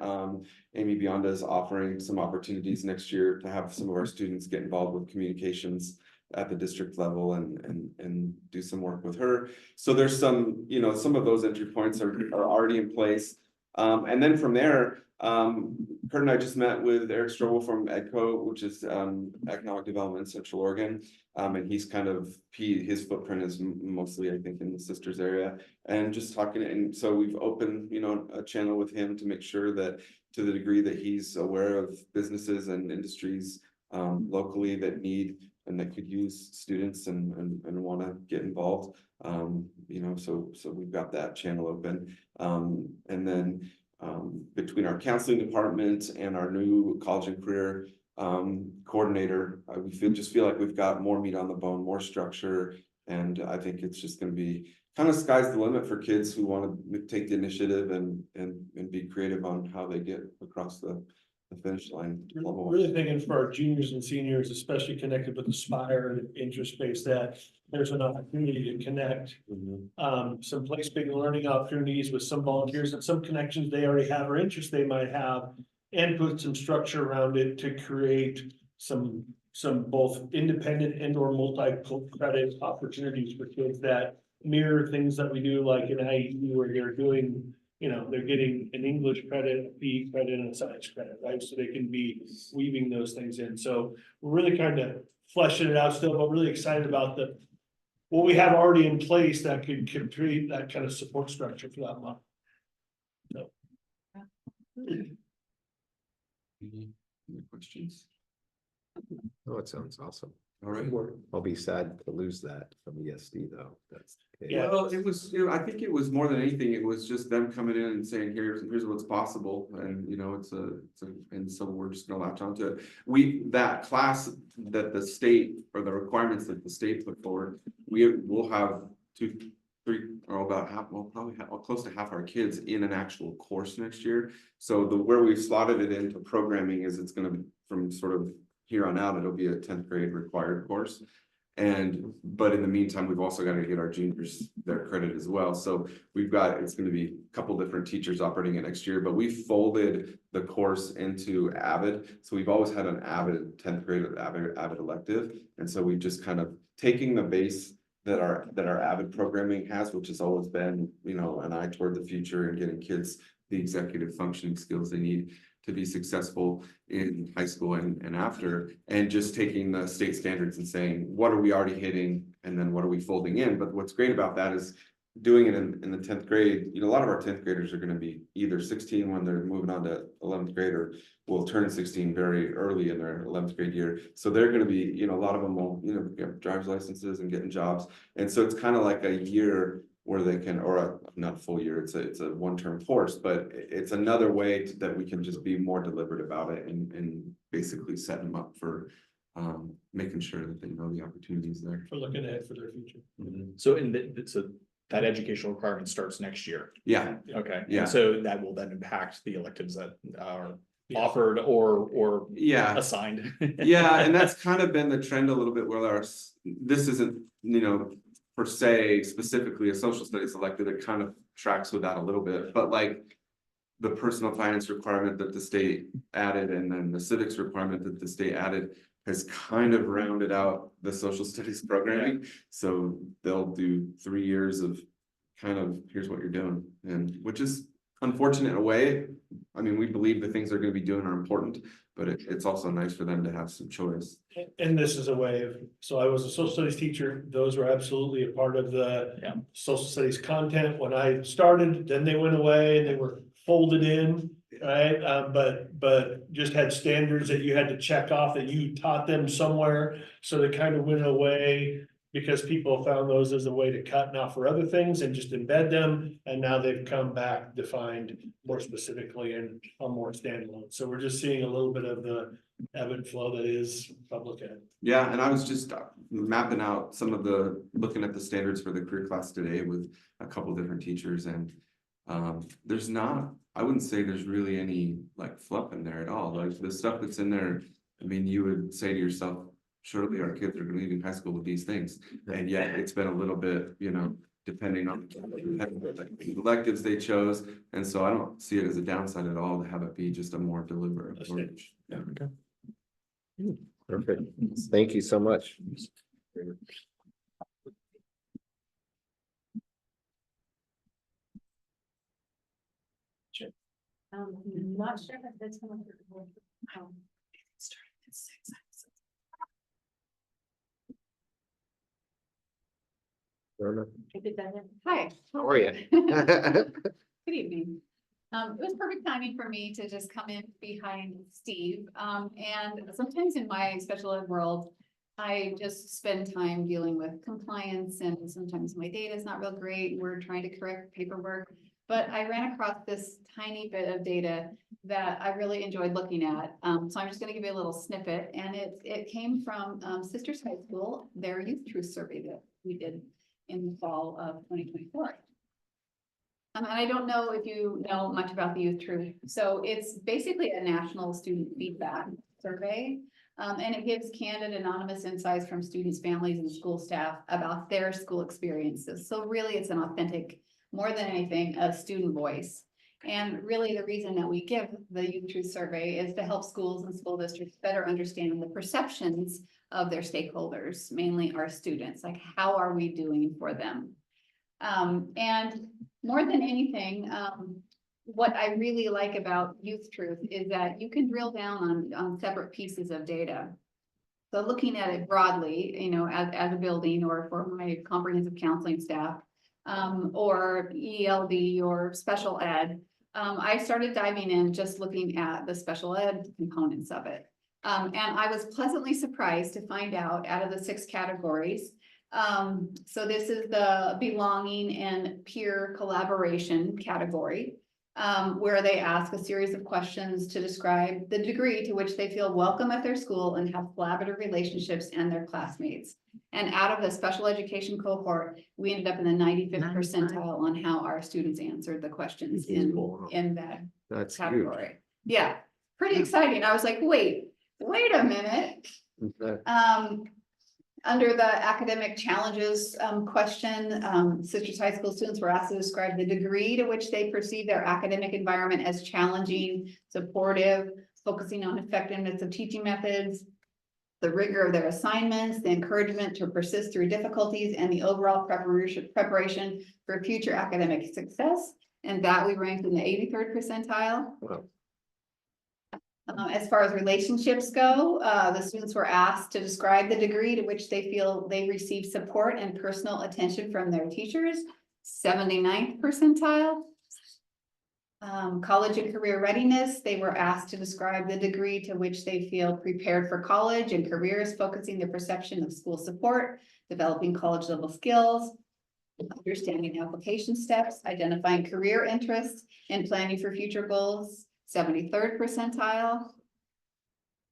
Amy Bionda is offering some opportunities next year to have some of our students get involved with communications at the district level and do some work with her. So there's some, you know, some of those entry points are already in place. And then from there, Kurt and I just met with Eric Strobel from EDCO, which is Economic Development in Central Oregon. And he's kind of, his footprint is mostly, I think, in the Sisters area. And just talking, and so we've opened, you know, a channel with him to make sure that, to the degree that he's aware of businesses and industries locally that need and that could use students and want to get involved. You know, so we've got that channel open. And then between our counseling department and our new college and career coordinator, we feel like we've got more meat on the bone, more structure. And I think it's just going to be kind of sky's the limit for kids who want to take the initiative and be creative on how they get across the finish line. Really thinking for our juniors and seniors, especially connected with Aspire and interest space, that there's an opportunity to connect. Some place-based learning opportunities with some volunteers and some connections they already have or interest they might have. And put some structure around it to create some both independent and or multi-credit opportunities for kids that mirror things that we do, like in IE where they're doing, you know, they're getting an English credit, a PE credit, and a science credit, right? So they can be weaving those things in. So we're really kind of fleshing it out still, but really excited about what we have already in place that could create that kind of support structure for that month. So. Any questions? Oh, it sounds awesome. All right. I'll be sad to lose that from ESD though. That's. Yeah. Well, it was, you know, I think it was more than anything, it was just them coming in and saying, here's what's possible. And, you know, and so we're just gonna latch onto it. That class that the state, or the requirements that the state put forward, we will have 2, 3, or about half, well, probably close to half our kids in an actual course next year. So where we've slotted it into programming is it's gonna be from sort of here on out, it'll be a 10th grade required course. But in the meantime, we've also got to get our juniors their credit as well. So it's going to be a couple different teachers operating it next year, but we folded the course into Avid. So we've always had an Avid 10th grade Avid elective. And so we've just kind of taking the base that our Avid programming has, which has always been, you know, an eye toward the future and getting kids the executive functioning skills they need to be successful in high school and after, and just taking the state standards and saying, what are we already hitting? And then what are we folding in? But what's great about that is doing it in the 10th grade, you know, a lot of our 10th graders are going to be either 16 when they're moving on to 11th grade, or will turn 16 very early in their 11th grade year. So they're going to be, you know, a lot of them will, you know, get driver's licenses and getting jobs. And so it's kind of like a year where they can, or not a full year, it's a one-term course, but it's another way that we can just be more deliberate about it and basically set them up for making sure that they know the opportunities there. For looking ahead for their future. So so that educational requirement starts next year. Yeah, Okay. Yeah. And so that will then impact the electives that are Yeah. offered or yeah, assigned. yeah, and that's kind of been the trend a little bit where this isn't, you know, per se specifically a social studies elective, it kind of tracks with that a little bit, but like the personal finance requirement that the state added and then the civics requirement that the state added has kind of rounded out the social studies programming. So they'll do 3 years of kind of, here's what you're doing, and which is unfortunate in a way. I mean, we believe the things they're going to be doing are important, but it's also nice for them to have some choice. And this is a way of, so I was a social studies teacher, those were absolutely a part of the Yeah. social studies content when I started, then they went away and they were folded in, right? But just had standards that you had to check off that you taught them somewhere, so they kind of went away because people found those as a way to cut now for other things and just embed them, and now they've come back defined more specifically and are more standalone. So we're just seeing a little bit of the ebb and flow that is public ed. Yeah, and I was just mapping out looking at the standards for the career class today with a couple different teachers, and there's not, I wouldn't say there's really any like fluff in there at all. Like the stuff that's in there, I mean, you would say to yourself, surely our kids are leaving high school with these things, and yet it's been a little bit, you know, depending on the electives they chose, and so I don't see it as a downside at all to have it be just a more deliberate approach. Yeah, okay. Perfect. Thank you so much. Not sure if that's gonna. Hi. How are you? Good evening. It was perfect timing for me to just come in behind Steve. And sometimes in my special ed world, I just spend time dealing with compliance and sometimes my data is not real great. We're trying to correct paperwork. But I ran across this tiny bit of data that I really enjoyed looking at. So I'm just gonna give you a little snippet, and it came from Sisters High School, their Youth Truth Survey that we did in the fall of 2024. And I don't know if you know much about the Youth Truth. So it's basically a national student feedback survey. And it gives candid, anonymous insights from students, families, and school staff about their school experiences. So really, it's an authentic, more than anything, a student voice. And really, the reason that we give the Youth Truth Survey is to help schools and school districts better understand the perceptions of their stakeholders, mainly our students, like how are we doing for them? And more than anything, what I really like about Youth Truth is that you can drill down on separate pieces of data. So looking at it broadly, you know, as a building or for my comprehensive counseling staff, or ELD or special ed, I started diving in just looking at the special ed components of it. And I was pleasantly surprised to find out of the 6 categories. So this is the belonging and peer collaboration category, where they ask a series of questions to describe the degree to which they feel welcome at their school and have collaborative relationships and their classmates. And out of the special education cohort, we ended up in the 95th percentile on how our students answered the questions in that That's huge. category. Yeah, pretty exciting. I was like, wait a minute. Under the academic challenges question, Sisters High School students were asked to describe the degree to which they perceive their academic environment as challenging, supportive, focusing on effectiveness of teaching methods, the rigor of their assignments, the encouragement to persist through difficulties, and the overall preparation for future academic success. And that we ranked in the 83rd percentile. Wow. As far as relationships go, the students were asked to describe the degree to which they feel they receive support and personal attention from their teachers, 79th percentile. College and career readiness, they were asked to describe the degree to which they feel prepared for college and careers, focusing the perception of school support, developing college level skills, understanding application steps, identifying career interests, and planning for future goals. 73rd percentile.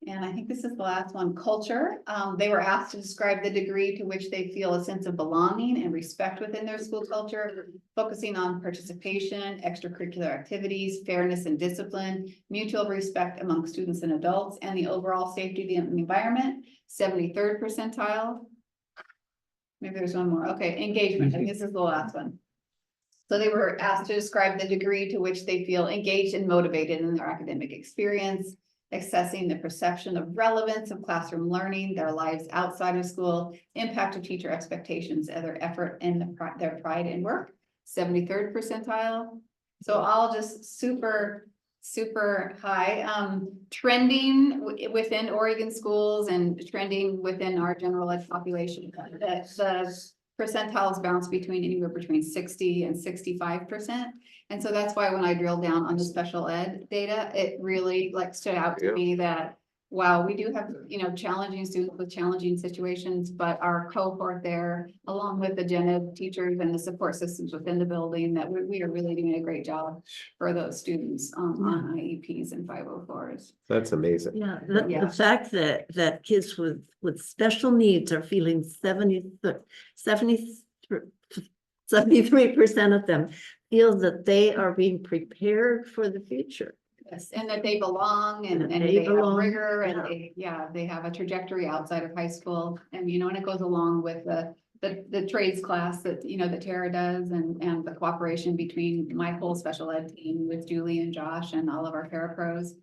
And I think this is the last one, culture. They were asked to describe the degree to which they feel a sense of belonging and respect within their school culture, focusing on participation, extracurricular activities, fairness and discipline, mutual respect among students and adults, and the overall safety of the environment. 73rd percentile. Maybe there's one more. Okay, engagement. I think this is the last one. So they were asked to describe the degree to which they feel engaged and motivated in their academic experience, assessing the perception of relevance of classroom learning, their lives outside of school, impact of teacher expectations, and their effort and their pride in work, 73rd percentile. So all just super high, trending within Oregon schools and trending within our general ed population. The percentiles bounce anywhere between 60 and 65%. And so that's why when I drill down on the special ed data, it really stood out to me that, wow, we do have, challenging students with challenging situations, but our cohort there, along with the gen ed teachers and the support systems within the building, that we are really doing a great job for those students on IEPs and 504s. That's amazing. Yeah, Yeah. the fact that kids with special needs are feeling 73% of them feel that they are being prepared for the future. Yes, and that they belong and And they they have belong, rigor and yeah. they have a trajectory outside of high school. And, and it goes along with the trades class that, that Tara does and the cooperation between my whole special ed team with Julie and Josh and all of our parapros.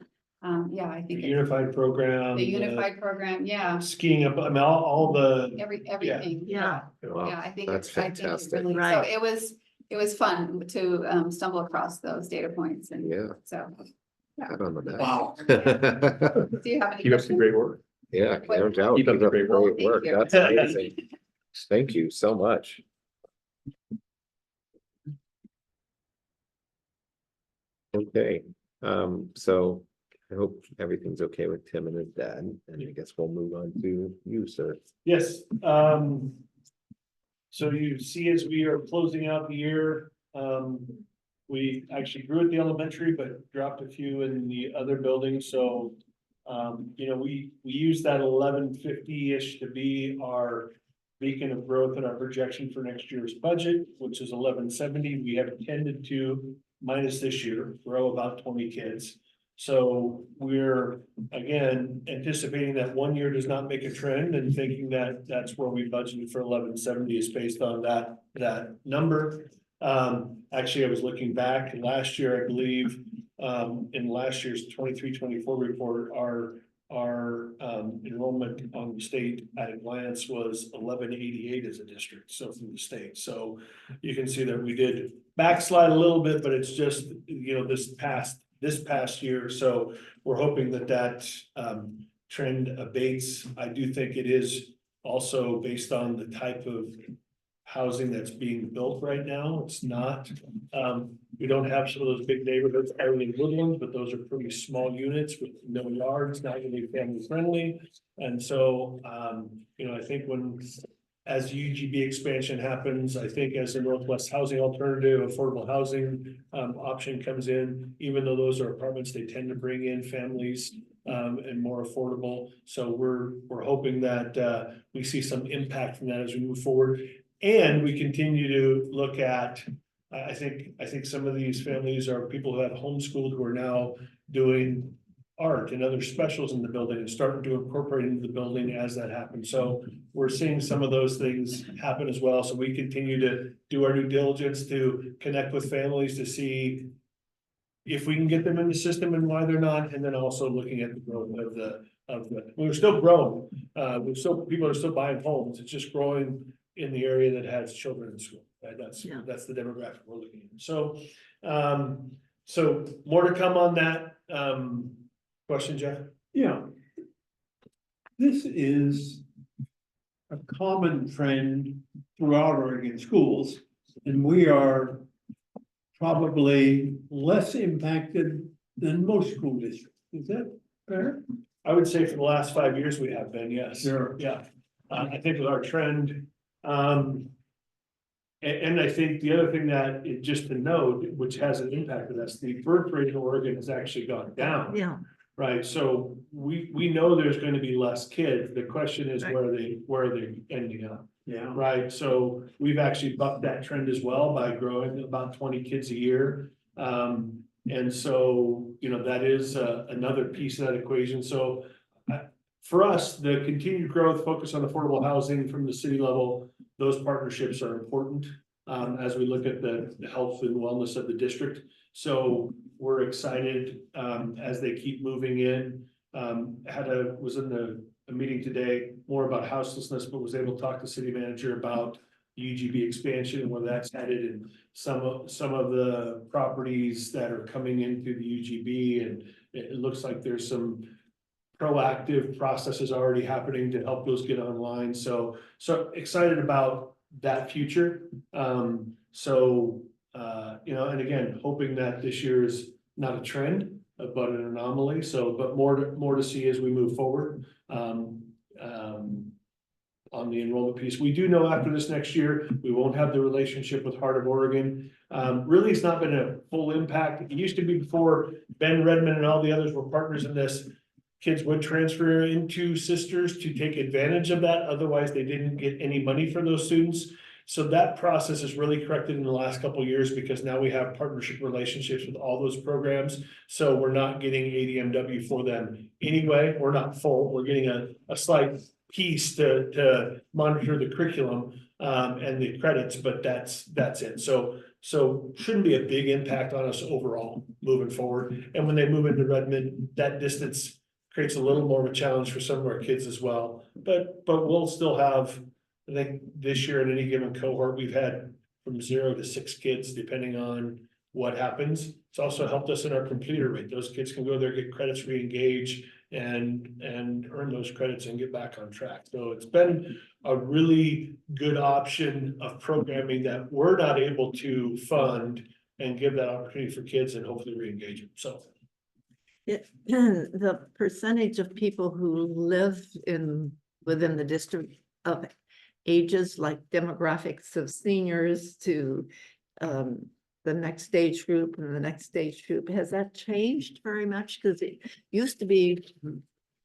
Yeah, I think. The unified program. The unified program, yeah, Skiing up, I mean, all the, everything. Yeah. Wow, Yeah, I think. that's I think it fantastic. really- So Right. it was it was fun to stumble across those data points and Yeah. so. Pat on the back. Wow. Do you have any Keep up the questions? great work. Yeah, no doubt. Keep up Keep the up the great work. great work. Thank you. That's amazing. Thank you so much. Okay, so I hope everything's okay with Tim and his dad, and I guess we'll move on to you, sir. Yes, so you see, as we are closing out the year, we actually grew at the elementary, but dropped a few in the other buildings, so. We use that 1150-ish to be our beacon of growth and our projection for next year's budget, which is 1170. We have tended to, minus this year, grow about 20 kids. So we're, again, anticipating that one year does not make a trend and thinking that that's where we budgeted for 1170 is based on that number. Actually, I was looking back last year, I believe, in last year's 23-24 report, our enrollment on the state at a glance was 1188 as a district, so from the state. So you can see that we did backslide a little bit, but it's just, this past year. So we're hoping that trend abates. I do think it is also based on the type of housing that's being built right now. It's not, we don't have some of those big neighborhoods, Irving Woodlands, but those are pretty small units with no yards, not really family friendly. And so, I think as UGB expansion happens, I think as the Northwest Housing Alternative, affordable housing option comes in, even though those are apartments, they tend to bring in families and more affordable. So we're hoping that we see some impact from that as we move forward. And we continue to look at, I think some of these families are people who have homeschooled who are now doing art and other specials in the building and starting to incorporate into the building as that happens. So we're seeing some of those things happen as well. So we continue to do our due diligence to connect with families to see if we can get them in the system and why they're not, and then also looking at the growth of the, we're still growing. People are still buying homes. It's just growing in the area that has children in school, right? That's the demographic we're looking at. So, so more to come on that. Question, Jeff? Yeah. This is a common trend throughout Oregon schools, and we are probably less impacted than most school districts. Is that fair? I would say for the last 5 years, we have been, yes. Sure. Yeah. I think with our trend, and I think the other thing that just to note, which hasn't impacted us, the birth rate in Oregon has actually gone down. Yeah, Right, so we know there's going to be less kids. The question is Right. where are they ending up? Yeah. Right, so we've actually bucked that trend as well by growing about 20 kids a year. And so, that is another piece of that equation. So for us, the continued growth, focus on affordable housing from the city level, those partnerships are important as we look at the health and wellness of the district. So we're excited as they keep moving in. Was in a meeting today more about houselessness, but was able to talk to city manager about UGB expansion and where that's headed, and some of the properties that are coming into the UGB, and it looks like there's some proactive processes already happening to help those get online. So excited about that future. And again, hoping that this year is not a trend, but an anomaly. So, but more to see as we move forward. On the enrollment piece, we do know after this next year, we won't have the relationship with Heart of Oregon. Really, it's not been a full impact. It used to be before Ben Redmond and all the others were partners in this. Kids would transfer into Sisters to take advantage of that. Otherwise, they didn't get any money for those students. So that process is really corrected in the last couple of years because now we have partnership relationships with all those programs. So we're not getting ADMW for them anyway. We're not full. We're getting a slight piece to monitor the curriculum and the credits, but that's it. So shouldn't be a big impact on us overall moving forward. And when they move into Redmond, that distance creates a little more of a challenge for some of our kids as well. But we'll still have, I think this year in any given cohort, we've had from 0 to 6 kids, depending on what happens. It's also helped us in our completer rate. Those kids can go there, get credits, re-engage, and earn those credits and get back on track. So it's been a really good option of programming that we're not able to fund and give that opportunity for kids and hopefully re-engage them. So The percentage of people who live within the district of ages, like demographics of seniors to the next age group and the next age group, has that changed very much? Because it used to be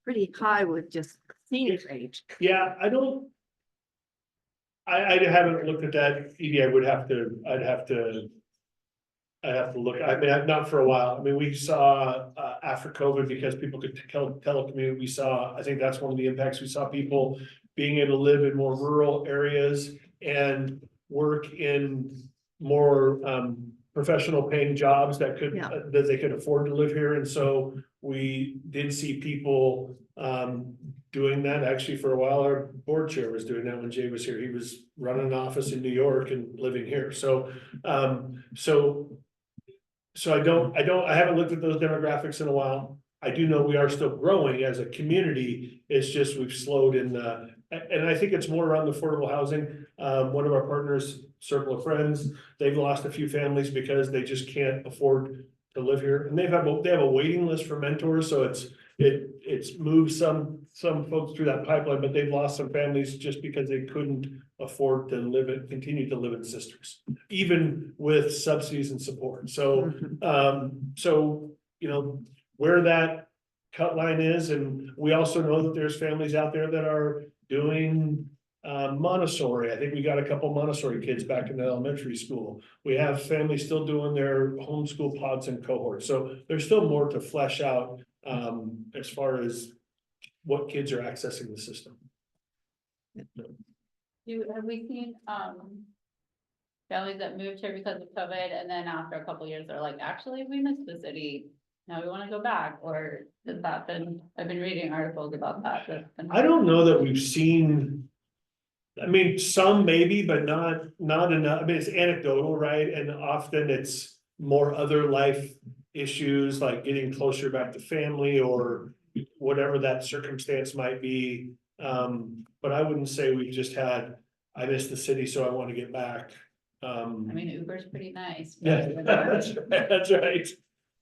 pretty high with just senior age. yeah, I haven't looked at that, Edie. I'd have to look, I mean, not for a while. I mean, we saw, after COVID, because people could telecommute, we saw, I think that's one of the impacts. We saw people being able to live in more rural areas and work in more, professional paying jobs that Yeah. that they could afford to live here. And so we did see people, doing that. Actually, for a while, our board chair was doing that when Jay was here. He was running an office in New York and living here. So, so I haven't looked at those demographics in a while. I do know we are still growing as a community. It's just we've slowed in and I think it's more around the affordable housing. One of our partners, Circle of Friends, they've lost a few families because they just can't afford to live here. And they have a waiting list for mentors, so it's moved some folks through that pipeline, but they've lost some families just because they couldn't afford to continue to live in Sisters, even with subsidies and support. So, you know, where that cut line is, and we also know that there's families out there that are doing Montessori. I think we got a couple Montessori kids back in the elementary school. We have families still doing their homeschool pods and cohorts. So there's still more to flesh out as far as what kids are accessing the system. Have we seen, families that moved here because of COVID, and then after a couple years, they're like, actually, we miss the city. Now we wanna go back, or has that been, I've been reading articles about that. I don't know that we've seen. I mean, some maybe, but not enough. I mean, it's anecdotal, right? And often it's more other life issues, like getting closer back to family or whatever that circumstance might be. But I wouldn't say we've just had, I miss the city, so I want to get back. I mean, Uber's pretty nice. Yeah, that's right.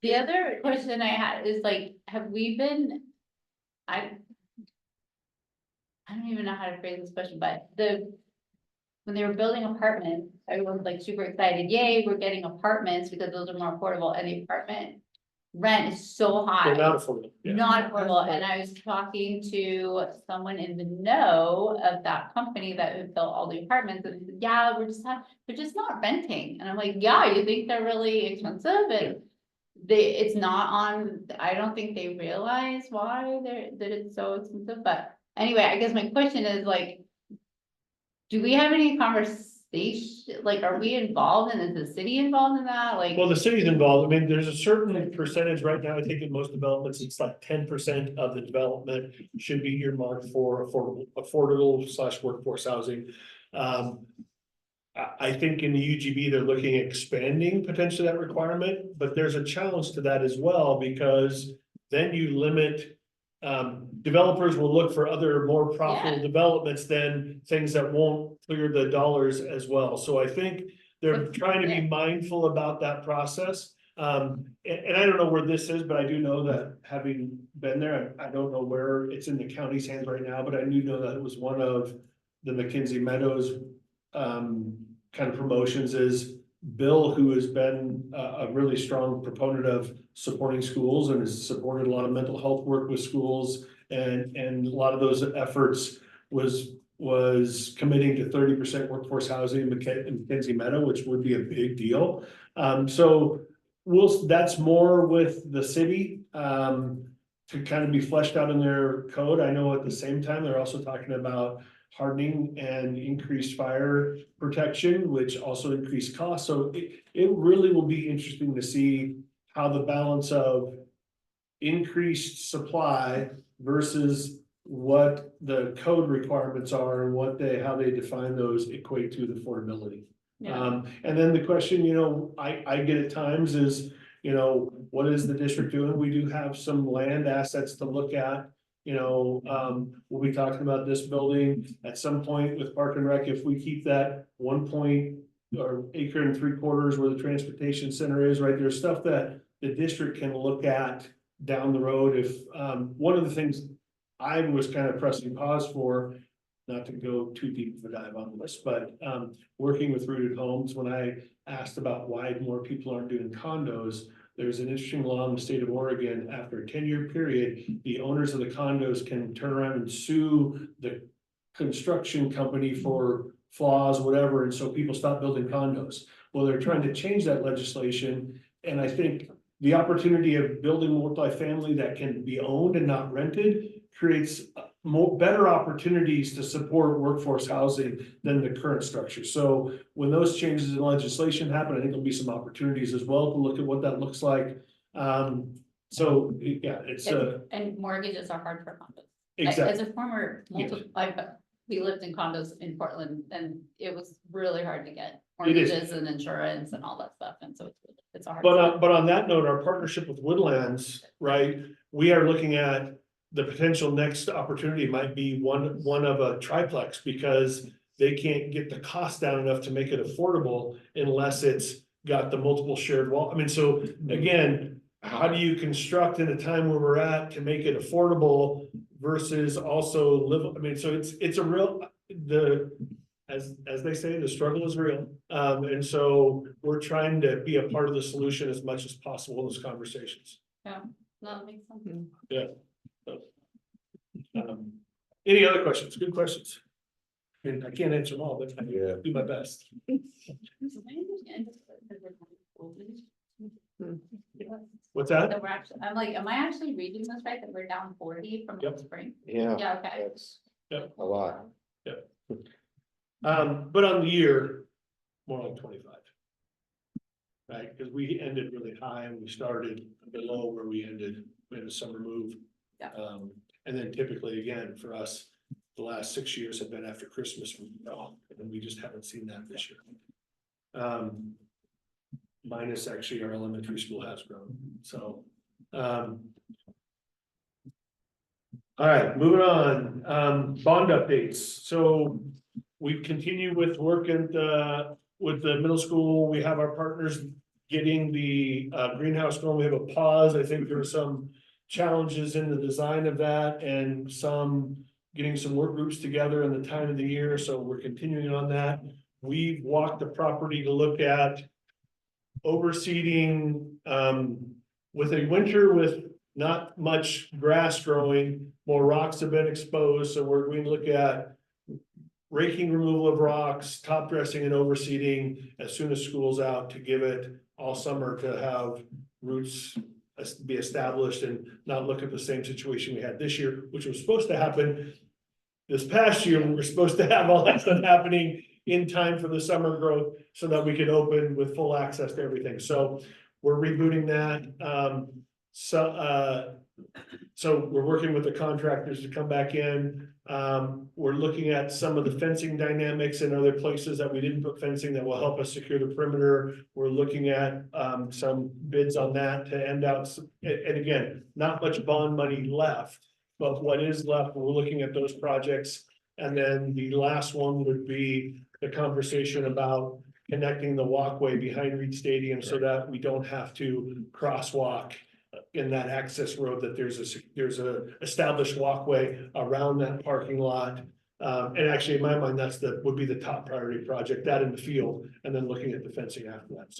The other question I had is like, have we been, I don't even know how to phrase this question, but when they were building apartments, everyone was like super excited, yay, we're getting apartments because those are more affordable, and the apartment rent is so high. They're not affordable. Yeah. Not affordable, and I was talking to someone in the know of that company that built all the apartments, and they said, yeah, they're just not renting, and I'm like, yeah, you think they're really expensive, and it's not on, I don't think they realize why that it's so expensive, but anyway, I guess my question is like, do we have any conversation, like, are we involved, and is the city involved in that, like? Well, the city's involved. I mean, there's a certain percentage right now. I think in most developments, it's like 10% of the development should be earmarked for affordable / workforce housing. I think in the UGB, they're looking at expanding potentially that requirement, but there's a challenge to that as well, because then you limit. Developers will look for other more profitable developments than things that won't clear the dollars as well. So I think they're trying to be mindful about that process. And I don't know where this is, but I do know that having been there, I don't know where it's in the county's hands right now, but I do know that it was one of the McKinsey Meadows kind of promotions is Bill, who has been a really strong proponent of supporting schools and has supported a lot of mental health work with schools, and a lot of those efforts was committing to 30% workforce housing in McKinsey Meadow, which would be a big deal. So that's more with the city to kind of be fleshed out in their code. I know at the same time, they're also talking about hardening and increased fire protection, which also increased costs. So it really will be interesting to see how the balance of increased supply versus what the code requirements are and how they define those equate to the affordability. Yeah. And then the question, I get at times is, what is the district doing? We do have some land assets to look at. We'll be talking about this building at some point with Park and Rec, if we keep that 1 or acre and 3/4 where the transportation center is, right? There's stuff that the district can look at down the road. If, one of the things I was kind of pressing pause for, not to go too deep of a dive on this, but, working with Rooted Homes, when I asked about why more people aren't doing condos, there's an interesting law in the state of Oregon, after a 10-year period, the owners of the condos can turn around and sue the construction company for flaws, whatever, and so people stop building condos. Well, they're trying to change that legislation, and I think the opportunity of building multifamily that can be owned and not rented creates better opportunities to support workforce housing than the current structure. So when those changes in legislation happen, I think there'll be some opportunities as well to look at what that looks like. So, yeah, it's And mortgages are hard for condos. exactly. As a former, we lived in condos in Portland and it was really hard to get It is. mortgages and insurance and all that stuff. And so it's a hard. But on that note, our partnership with Woodlands, right, we are looking at the potential next opportunity might be one of a triplex, because they can't get the cost down enough to make it affordable unless it's got the multiple shared wall. I mean, so again, how do you construct in a time where we're at to make it affordable versus also live, I mean, so it's a real, as they say, the struggle is real. And so we're trying to be a part of the solution as much as possible in those conversations. Yeah, no, that makes sense. Yeah. Any other questions? Good questions. I can't answer them all, but I do my best. What's that? That we're actually, I'm like, am I actually reading this right? That we're down 40 from Yep. last spring? Yeah, Yeah, okay. that's Yep. a lot. But on the year, more like 25. Right, because we ended really high and we started below where we ended, we had a summer move. Yeah. And then typically, again, for us, the last 6 years have been after Christmas, and we just haven't seen that this year. Minus actually our elementary school has grown, so. All right, moving on, bond updates, so we continue with work with the middle school. We have our partners getting the greenhouse going. We have a pause. I think there were some challenges in the design of that and getting some work groups together in the time of the year. So we're continuing on that. We've walked the property to look at overseeding with a winter with not much grass growing, more rocks have been exposed. So we're going to look at raking removal of rocks, top dressing and overseeding as soon as school's out to give it all summer to have roots be established and not look at the same situation we had this year, which was supposed to happen this past year. We were supposed to have all that stuff happening in time for the summer growth so that we could open with full access to everything. So we're rebooting that. So we're working with the contractors to come back in. We're looking at some of the fencing dynamics in other places that we didn't put fencing that will help us secure the perimeter. We're looking at some bids on that to end out. And again, not much bond money left, but what is left, we're looking at those projects. And then the last one would be the conversation about connecting the walkway behind Reed Stadium so that we don't have to crosswalk in that access road, that there's a established walkway around that parking lot. And actually, in my mind, would be the top priority project, that in the field, and then looking at the fencing after that.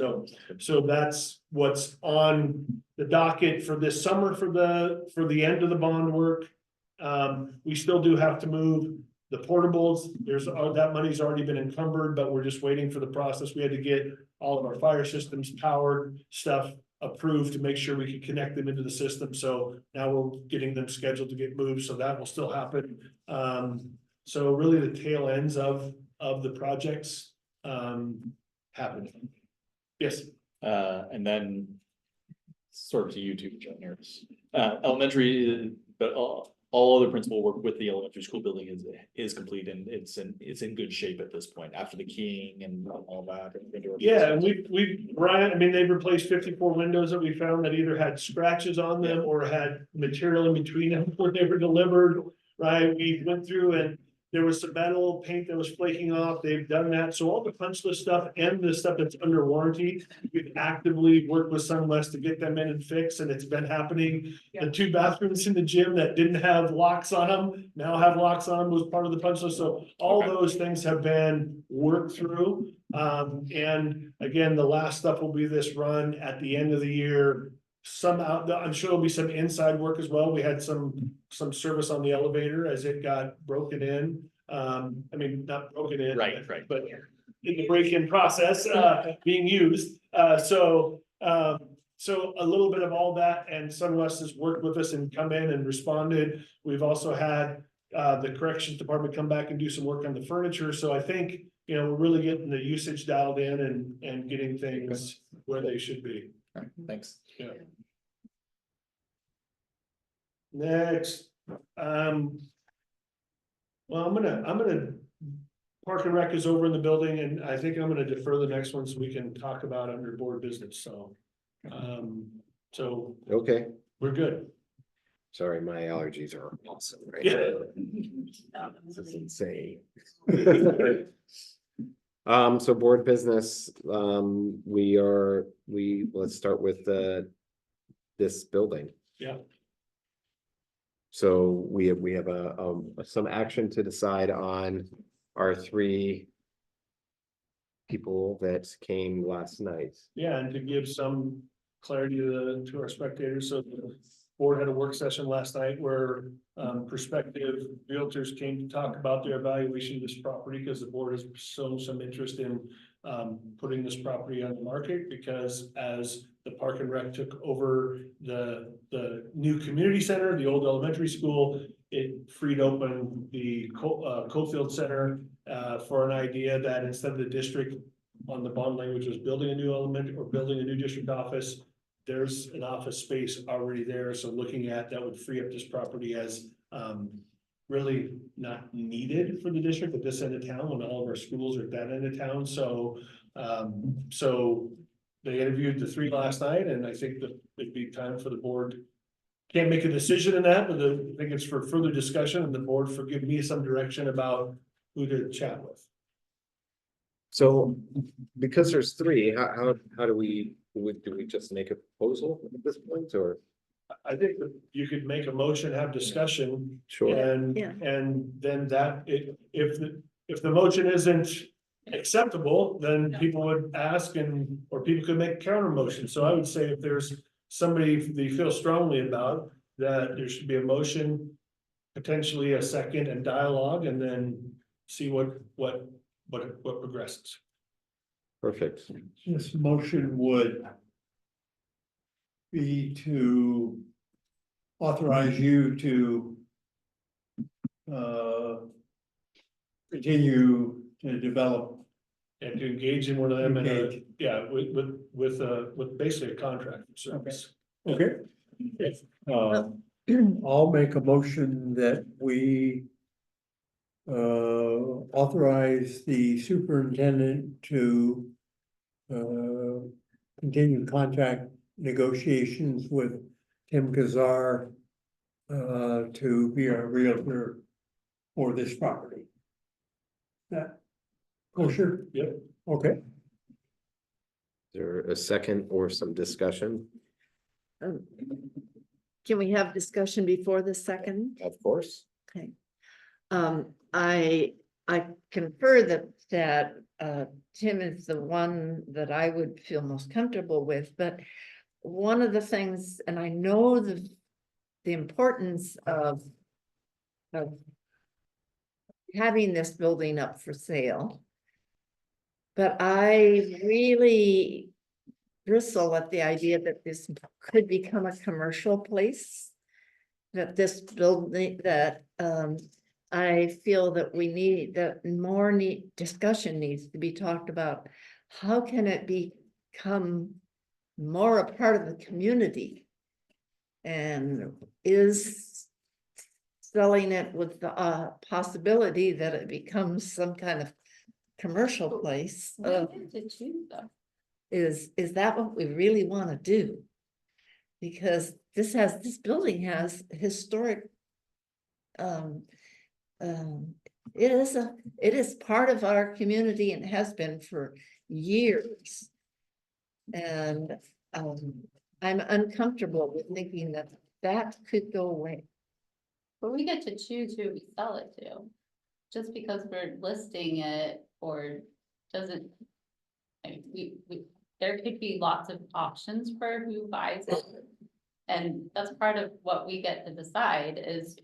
So that's what's on the docket for this summer for the end of the bond work. We still do have to move the portables. That money's already been encumbered, but we're just waiting for the process. We had to get all of our fire systems powered stuff approved to make sure we could connect them into the system. So now we're getting them scheduled to get moved. So that will still happen. So really the tail ends of the projects happen. Yes. And then sort of to you two, engineers. Elementary, but all other principal work with the elementary school building is complete and it's in good shape at this point after the keying and all that. Yeah, and Brian, I mean, they've replaced 54 windows that we found that either had scratches on them or had material in between them before they were delivered, right? We went through and there was some metal paint that was flaking off. They've done that. So all the punch list stuff and the stuff that's under warranty, we've actively worked with Sunwest to get them in and fix, and it's been happening. The 2 bathrooms in the gym that didn't have locks on them, now have locks on them, was part of the punch list. So all Okay. those things have been worked through. And again, the last stuff will be this run at the end of the year. I'm sure there'll be some inside work as well. We had some service on the elevator as it got broken in. I mean, not broken in. Right. But in the break-in process, being used. So a little bit of all that, and Sunwest has worked with us and come in and responded. We've also had the corrections department come back and do some work on the furniture. So I think, we're really getting the usage dialed in and getting things where they should be. All right, thanks. Yeah. Next, well, I'm gonna, Park and Rec is over in the building, and I think I'm gonna defer the next one so we can talk about under board business, so. So Okay, we're good. sorry, my allergies are awesome, right? Yeah. This is insane. So board business, let's start with this building. Yeah. So we have some action to decide on our 3 people that came last night. Yeah, and to give some clarity to our spectators, so the board had a work session last night where prospective realtors came to talk about their evaluation of this property, because the board has shown some interest in putting this property on the market, because as the Park and Rec took over the new community center, the old elementary school, it freed open the Cofield Center for an idea that instead of the district on the bond language was building a new elementary or building a new district office, there's an office space already there. So looking at that would free up this property as really not needed for the district at this end of town when all of our schools are at that end of town. So they interviewed the 3 last night, and I think that it'd be time for the board. Can't make a decision in that, but I think it's for further discussion, and the board for give me some direction about who to chat with. So because there's 3, how do we just make a proposal at this point, or? I think that you could make a motion, have discussion, Sure. and Yeah. then that, if the motion isn't acceptable, then people would ask or people could make counter motion. So I would say if there's somebody they feel strongly about, that there should be a motion, potentially a second and dialogue, and then see what progresses. Perfect. This motion would be to authorize you to continue to develop. And to engage in one of them, Engage. with basically a contract for service. Okay. I'll make a motion that we authorize the superintendent to continue contract negotiations with Tim Kazar to be our realtor for this property. That kosher? Yep. Okay. Is there a second or some discussion? Can we have discussion before the second? Of course. Okay. I confer that Tim is the one that I would feel most comfortable with, but one of the things, and I know the importance of having this building up for sale, but I really bristle at the idea that this could become a commercial place. That this building, that I feel that we need, that more discussion needs to be talked about. How can it become more a part of the community? And is selling it with the possibility that it becomes some kind of commercial place. We get to choose though. Is that what we really want to do? Because this building has historic. It is part of our community and has been for years. And I'm uncomfortable with thinking that that could go away. But we get to choose who we sell it to. Just because we're listing it or doesn't. I mean, there could be lots of options for who buys it. And that's part of what we get to decide is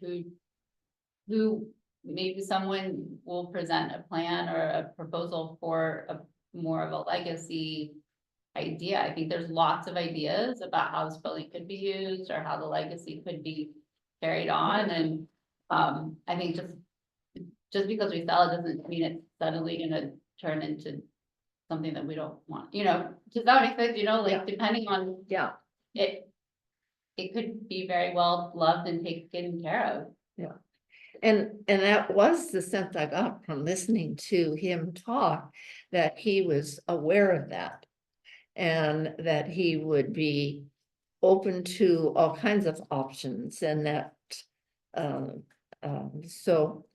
who maybe someone will present a plan or a proposal for a more of a legacy idea. I think there's lots of ideas about how this building could be used or how the legacy could be carried on. And I think just because we sell it doesn't mean it's suddenly gonna turn into something that we don't want, does that make sense? Like depending on Yeah. it could be very well loved and taken care of. And that was the sense I got from listening to him talk, that he was aware of that. And that he would be open to all kinds of options and that, so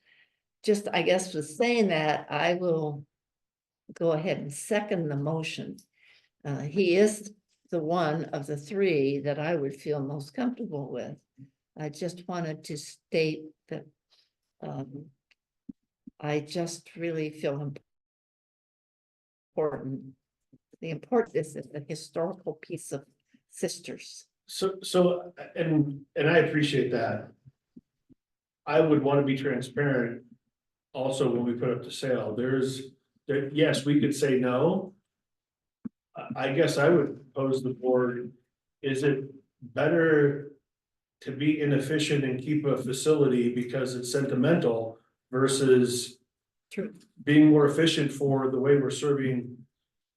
just, I guess with saying that, I will go ahead and second the motion. He is the one of the three that I would feel most comfortable with. I just wanted to state that I just really feel important. The importance is the historical piece of Sisters. So, and I appreciate that. I would want to be transparent. Also, when we put up the sale, yes, we could say no. I guess I would pose the board, is it better to be inefficient and keep a facility because it's sentimental versus True. being more efficient for the way we're serving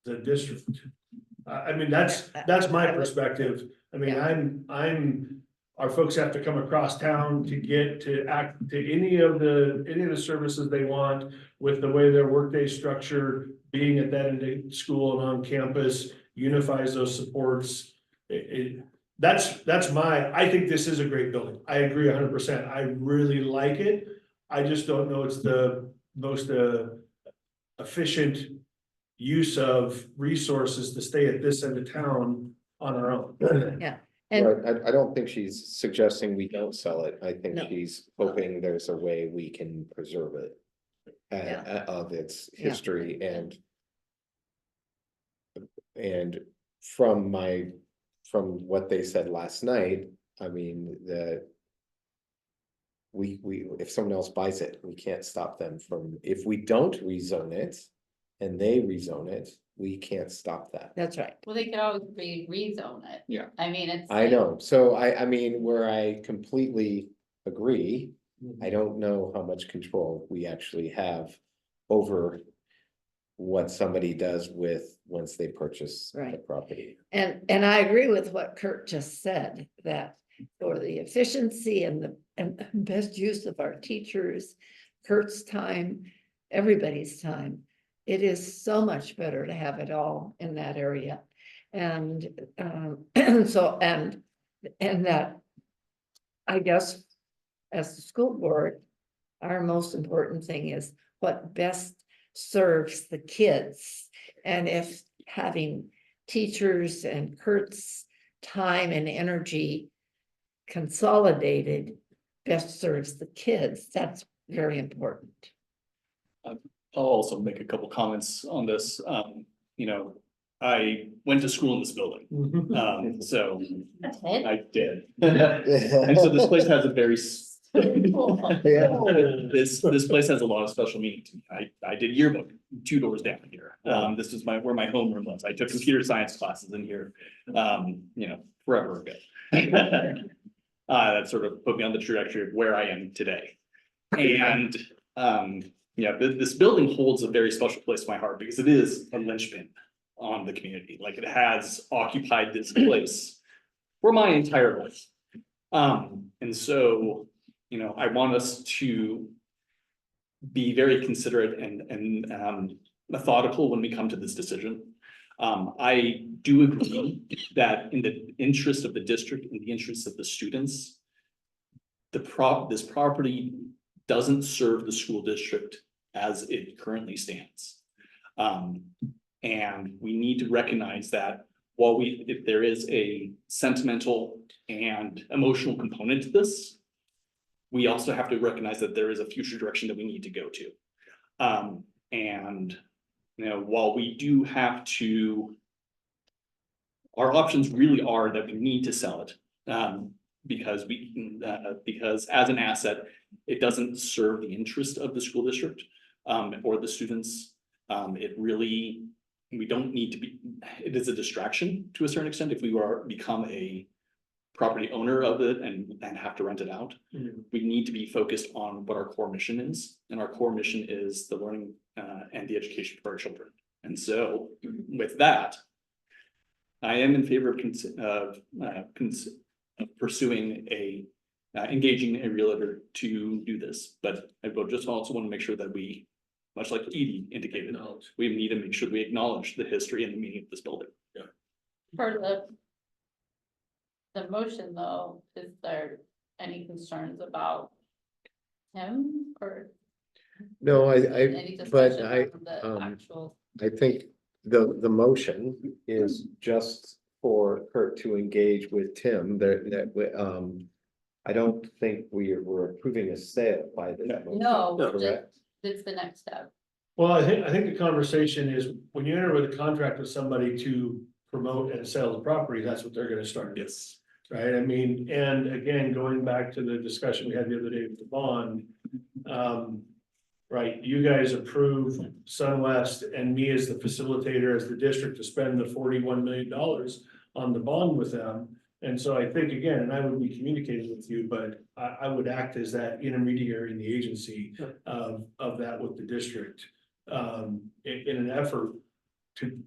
the district? I mean, that's my perspective. I mean, our folks have to come across town to get to act to any of the services they want with the way their workday structure, being at that end of school and on campus unifies those supports. I think this is a great building. I agree 100%. I really like it. I just don't know it's the most efficient use of resources to stay at this end of town on our own. Yeah. And Right, I don't think she's suggesting we don't sell it. I think No. she's hoping there's a way we can preserve it. Yeah. Of its Yeah. history and from what they said last night, I mean, if someone else buys it, we can't stop them from, if we don't rezone it and they rezone it, we can't stop that. that's right. Well, they could always rezone it. Yeah. I mean, it's. I know, so I mean, where I completely agree, I don't know how much control we actually have over what somebody does with, once they purchase the Right. property. And I agree with what Kurt just said, that for the efficiency and the best use of our teachers, Kurt's time, everybody's time, it is so much better to have it all in that area. And so, and that, I guess, as the school board, our most important thing is what best serves the kids. And if having teachers and Kurt's time and energy consolidated best serves the kids, that's very important. I'll also make a couple comments on this. I went to school in this building, so That's it. I did. And so this place has a very. This place has a lot of special meaning to me. I did yearbook 2 doors down here. This is where my homeroom was. I took computer science classes in here, forever ago. That sort of put me on the trajectory of where I am today. And this building holds a very special place in my heart because it is a linchpin on the community. Like, it has occupied this place for my entire life. And so I want us to be very considerate and methodical when we come to this decision. I do agree that in the interest of the district, in the interest of the students, this property doesn't serve the school district as it currently stands. And we need to recognize that while if there is a sentimental and emotional component to this, we also have to recognize that there is a future direction that we need to go to. And while we do have to, our options really are that we need to sell it. Because because as an asset, it doesn't serve the interest of the school district or the students. We don't need to be, it is a distraction to a certain extent if we become a property owner of it and have to rent it out. We need to be focused on what our core mission is, and our core mission is the learning and the education for our children. And so with that, I am in favor of pursuing engaging a realtor to do this, but I will just also want to make sure that we, much like Edie indicated, we need to make sure we acknowledge the history and the meaning of this building. For the motion though, is there any concerns about him or? No, Any but discussion on the actual? I think the motion is just for Kurt to engage with Tim, I don't think we're approving a sale by this. motion, No, correct? it's the next step. Well, I think the conversation is when you enter with a contract with somebody to promote and sell the property, that's what they're gonna start. Yes. Right, I mean, and again, going back to the discussion we had the other day with the bond. Right, you guys approved SunWest and me as the facilitator, as the district, to spend the $41 million on the bond with them. And so I think again, and I would be communicating with you, but I would act as that intermediary in the agency of that with the district. In an effort to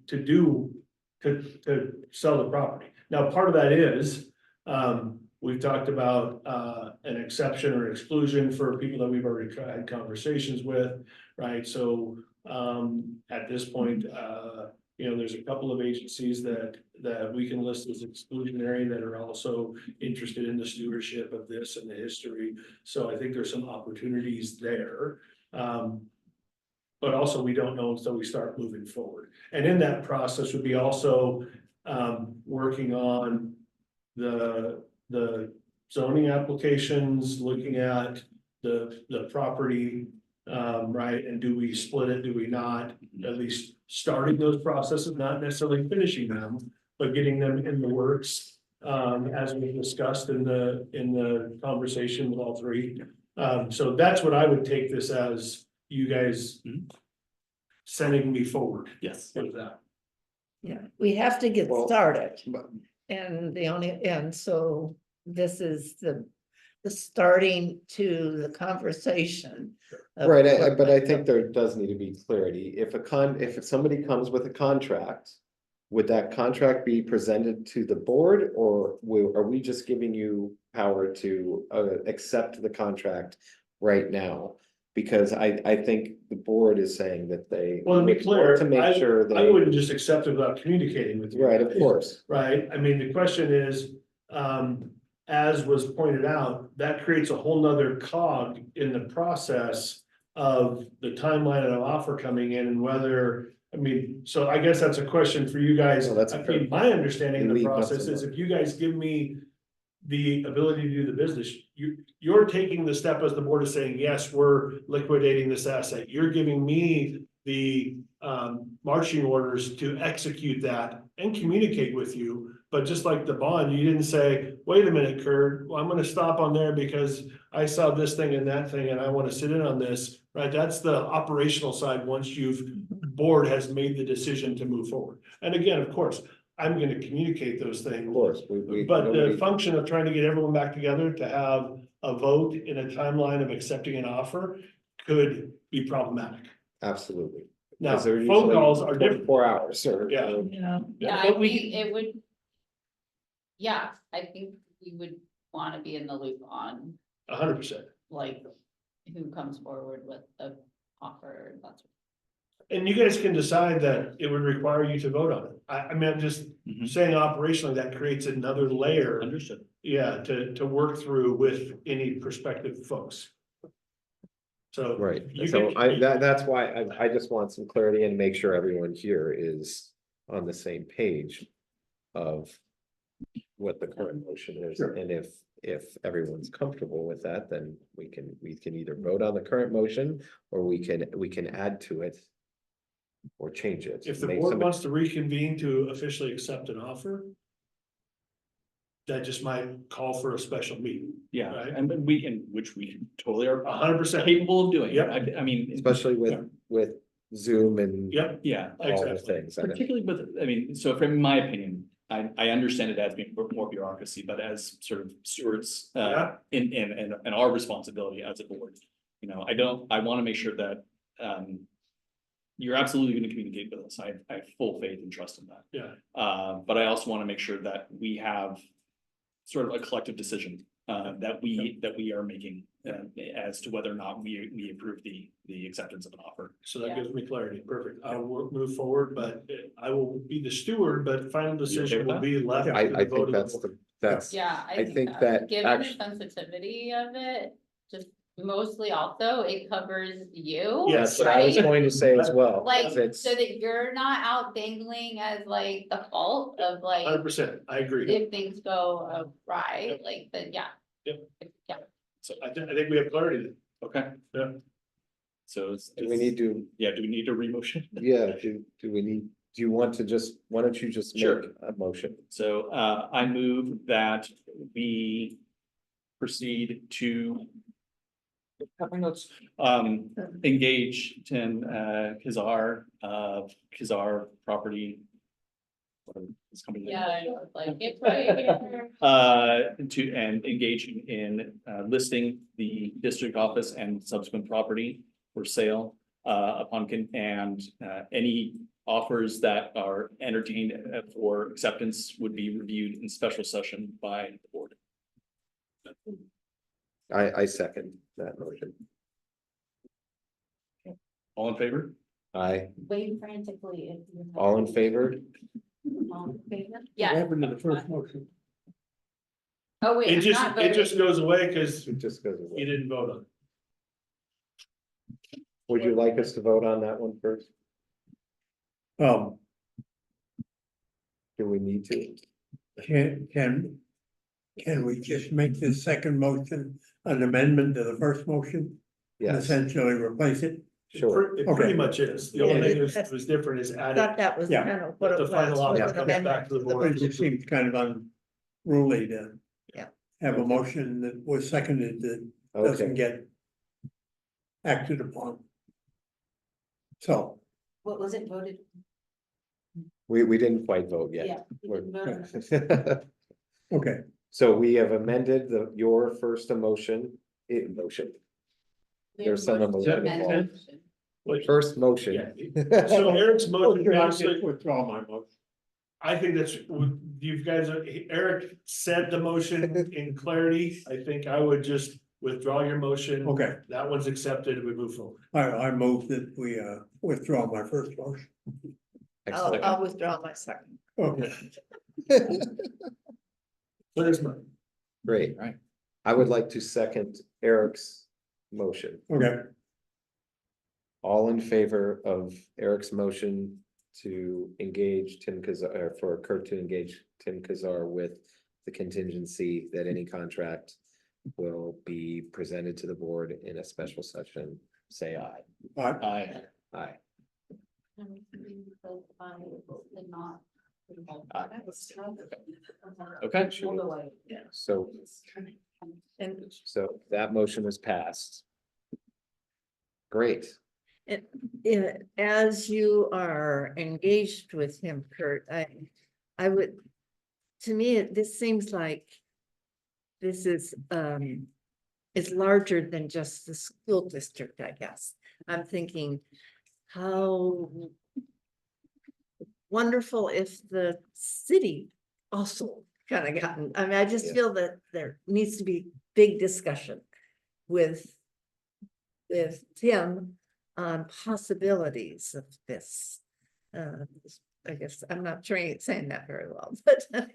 sell the property. Now, part of that is, we've talked about an exception or exclusion for people that we've already had conversations with, right? So at this point, there's a couple of agencies that we can list as exclusionary that are also interested in the stewardship of this and the history. So I think there's some opportunities there. But also we don't know until we start moving forward. And in that process would be also working on the zoning applications, looking at the property, right? And do we split it? Do we not? At least starting those processes, not necessarily finishing them, but getting them in the works. As we discussed in the conversation with all three. So that's what I would take this as, you guys sending me forward. Yes. With that. Yeah, we have to get Well, started. but- And so this is the starting to the conversation. of Right, what but I might think go- there does need to be clarity. If somebody comes with a contract, would that contract be presented to the board, or are we just giving you power to accept the contract right now? Because I think the board is saying that they. Well, to be would clear, want to make sure I they, wouldn't just accept it without communicating with you. right, of course, Right, I mean, the question is, as was pointed out, that creates a whole nother cog in the process of the timeline of an offer coming in and whether, I mean, so I guess that's a question for you guys. No, that's I fair. mean, my understanding of the Leave process nothing is up. if you guys give me the ability to do the business, you're taking the step as the board is saying, yes, we're liquidating this asset. You're giving me the marching orders to execute that and communicate with you. But just like the bond, you didn't say, wait a minute, Kurt, well, I'm gonna stop on there because I saw this thing and that thing and I want to sit in on this, right? That's the operational side once board has made the decision to move forward. And again, of course, I'm gonna communicate those things. of course. But the nobody- function of trying to get everyone back together to have a vote in a timeline of accepting an offer could be problematic. Absolutely. Now, 'Cause they're phone usually calls are different. 24 hours, or. Yeah. Yeah, Yeah, but I we think it would. Yeah, I think we would wanna be in the loop on 100%. like, who comes forward with the offer, that's. And you guys can decide that it would require you to vote on it. I mean, I'm just Mhm. saying operationally, that creates another layer, Understood. yeah, to work through with any prospective folks. So. Right, you so can- that's why I just want some clarity and make sure everyone here is on the same page of what the current motion is, Sure. and if everyone's comfortable with that, then we can either vote on the current motion, or we can add to it or change it. If the make board some- wants to reconvene to officially accept an offer, that just might call for a special meeting. Yeah, Right. and then which we totally are 100%. capable of doing. Yep. I mean. Especially with Zoom and Yep, Yeah, all the exactly. things. I know. particularly with, I mean, so from my opinion, I understand it as being more bureaucracy, but as sort of stewards, Yeah. in our responsibility as a board. You know, I wanna make sure that, you're absolutely gonna communicate with us. I have full faith and trust in that. Yeah. But I also wanna make sure that we have sort of a collective decision, that we are making, as to whether or not we approve the acceptance of an offer. So that Yeah. gives me clarity. Perfect. I will move forward, but I will be the steward, but final decision with will that? be left. to I the think vote of the that's board. that's, Yeah, I think that given the actu- sensitivity of it, just mostly also, it covers you. Yes. that's what I was right? going to say as well. Like, It's- so that you're not out dangling as like the fault of like, 100%, I agree. if things go awry, like, then, yeah. Yep. Yeah, So I think we have clarity then. Okay. Yeah. So Do we need to, yeah, do we need a remotion? yeah, do we need, do you want to just, why don't you just Sure. make a motion? So I move that we proceed to. Have my notes, engage Tim Kazar of Kazar Property. Whatever his company name is. yeah, it's like, it's right here. And engage in listing the district office and subsequent property for sale. And any offers that are entertained for acceptance would be reviewed in special session by the board. I second that motion. All in favor? Wait frantically if you. All in favor? All in favor? What Yeah. happened to the first motion? Oh, wait. It I'm just, not it just voting. goes away because It just goes you away. didn't vote on it. Would you like us to vote on that one first? Um, Do we need to? can we just make this second motion an amendment to the first motion? And Yes, essentially replace it? sure. It pretty Okay. much is. The only Yeah, thing that's- that was different is I added. thought that was Yeah. kind of what it The was. final was offer an comes amendment back to the board. It just seems kind of unruly to. Yeah. Have a motion that was seconded that doesn't Okay, get acted upon. So, What was it voted? we didn't quite vote yet. Yeah. we We're- didn't vote on it. okay, So we have amended your first motion. There's some emotion involved. First Yeah. motion. So Eric's motion, I'll basically, just withdraw my motion. I think that's, you guys, Eric said the motion in clarity. I think I would just withdraw your motion. Okay, That one's accepted, we move forward. I move that we withdraw my first motion. Excellent. I'll withdraw my second. Okay, There's mine. Great. Right. I would like to second Eric's motion. okay, All in favor of Eric's motion to engage Tim Kazar, for Kurt to engage Tim Kazar with the contingency that any contract will be presented to the board in a special session, say aye. Aye. Aye. Okay. So, And so that motion is passed. Great. as you are engaged with him, Kurt, I would, to me, this seems like this is larger than just the school district, I guess. I'm thinking how wonderful if the city also kind of gotten, I mean, I just Yeah. feel that there needs to be big discussion with Tim on possibilities of this. I guess I'm not saying that very well, but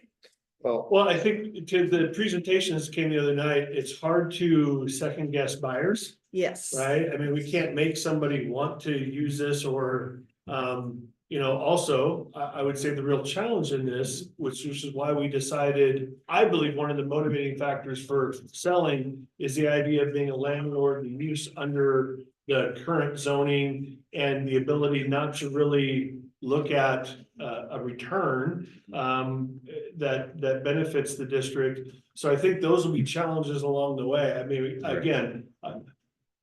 Well, I think to the presentations came the other night, it's hard to second guess buyers, yes. right? I mean, we can't make somebody want to use this or, also, I would say the real challenge in this, which is why we decided, I believe one of the motivating factors for selling is the idea of being a landlord and use under the current zoning and the ability not to really look at a return that benefits the district. So I think those will be challenges along the way. I mean, again,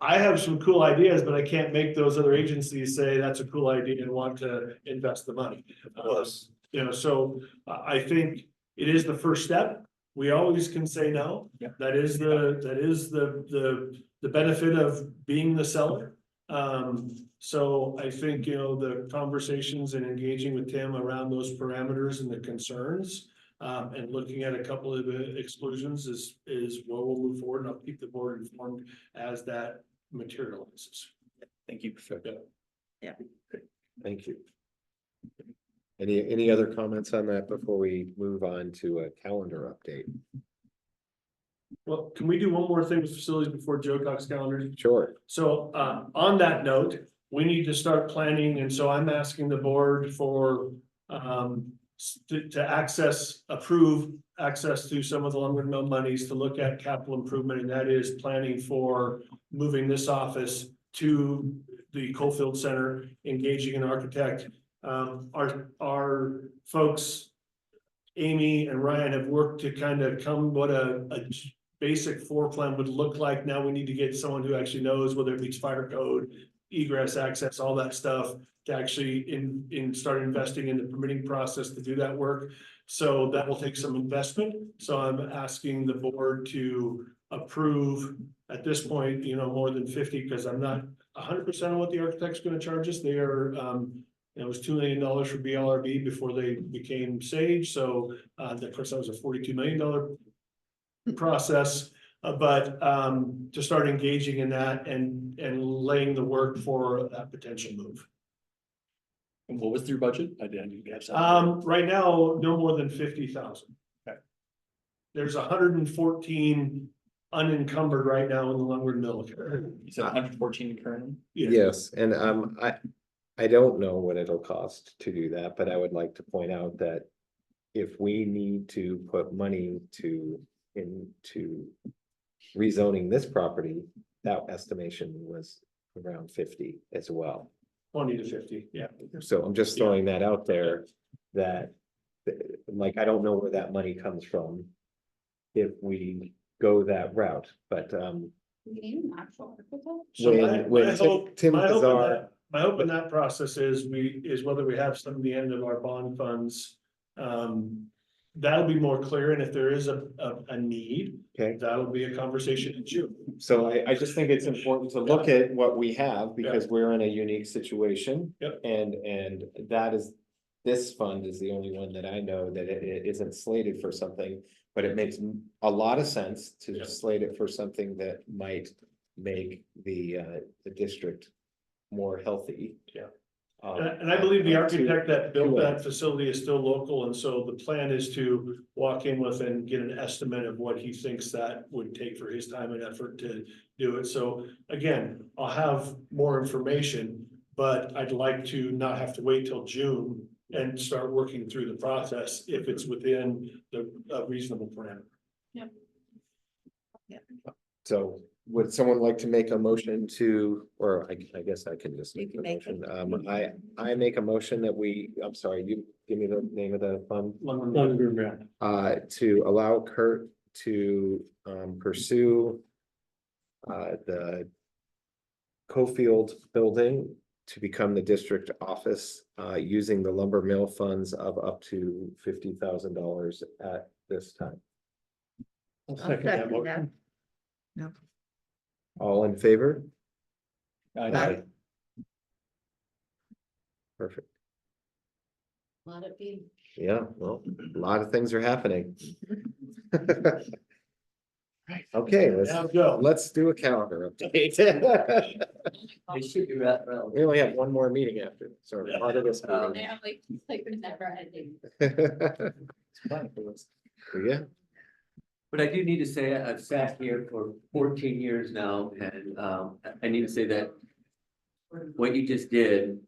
I have some cool ideas, but I can't make those other agencies say that's a cool idea and want to invest the money. So I think it is the first step. We always can say no. Yeah. That is the benefit of being the seller. So I think, the conversations and engaging with Tim around those parameters and the concerns. And looking at a couple of the exclusions is where we'll move forward, and I'll keep the board informed as that materializes. Thank you. Thank you. Any other comments on that before we move on to a calendar update? Well, can we do one more thing with facilities before Joe talks calendar? Sure. So on that note, we need to start planning, and so I'm asking the board for to approve access to some of the lumber mill monies to look at capital improvement, and that is planning for moving this office to the Coalfield Center, engaging an architect. Our folks, Amy and Ryan, have worked to kind of come what a basic floor plan would look like. Now we need to get someone who actually knows whether it meets fire code, egress, access, all that stuff, to actually start investing in the permitting process to do that work. So that will take some investment. So I'm asking the board to approve at this point, more than 50, because I'm not 100% on what the architect's going to charge us. They are, it was $2 million for BLRB before they became Sage. So of course that was a $42 million process. But to start engaging in that and laying the work for that potential move. And what was your budget? I didn't catch that. Right now, no more than 50,000. Okay. There's 114 unencumbered right now in the lumber mill. You said 114 currently? Yes, and I don't know what it'll cost to do that, but I would like to point out that if we need to put money into rezoning this property, that estimation was around 50 as well. 20 to 50, yeah. So I'm just throwing that out there that, like, I don't know where that money comes from if we go that route, but We need an actual architect. So when Tim Bizarre. my hope in that process is whether we have some at the end of our bond funds. That'll be more clear, and if there is a need, Okay. that'll be a conversation in June. So I just think it's important to look at what we have because we're in a unique situation. Yep. And this fund is the only one that I know that it isn't slated for something, but it makes a lot of sense to Yep. slate it for something that might make the district more healthy. Yeah. And I believe the architect that built that facility is still local, and so the plan is to walk in with and get an estimate of what he thinks that would take for his time and effort to do it. So again, I'll have more information, but I'd like to not have to wait till June and start working through the process if it's within the reasonable parameter. So would someone like to make a motion to, or I guess I can just You make can a make it. motion. I make a motion that I'm sorry, you give me the name of the fund. To allow Kurt to pursue the Coalfield building to become the district office using the lumber mill funds of up to $50,000 at this time. I'll I'll second that. No. All in favor? Aye. Perfect. Let it be. Yeah, well, a lot of things are happening. Okay, Now go. let's do a calendar update. We only have one more meeting after, this, so part of this meeting. Yeah, like we're never ending. Yeah, But I do need to say, I've sat here for 14 years now, and I need to say that what you just did,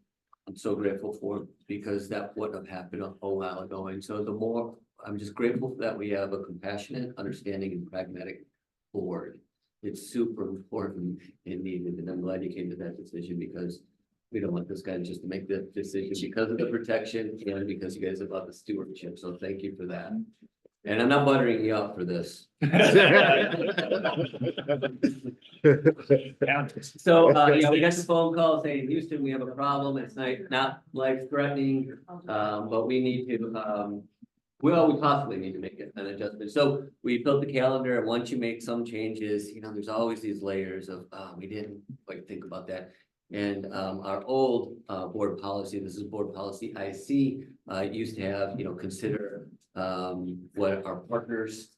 I'm so grateful for, because that wouldn't have happened a while ago. And so the more, I'm just grateful that we have a compassionate, understanding, and pragmatic board. It's super important and needed, and I'm glad you came to that decision, because we don't want this guy just to make the decision because of the protection and because you guys have about the stewardship. So thank you for that. And I'm not buttering you up for this. So, yeah, we got the phone call saying, Houston, we have a problem. It's not life threatening, but we need to, well, we possibly need to make an adjustment. So we built the calendar, and once you make some changes, you know, there's always these layers of, we didn't quite think about that. And our old board policy, this is board policy IC, used to have, you know, consider what our partners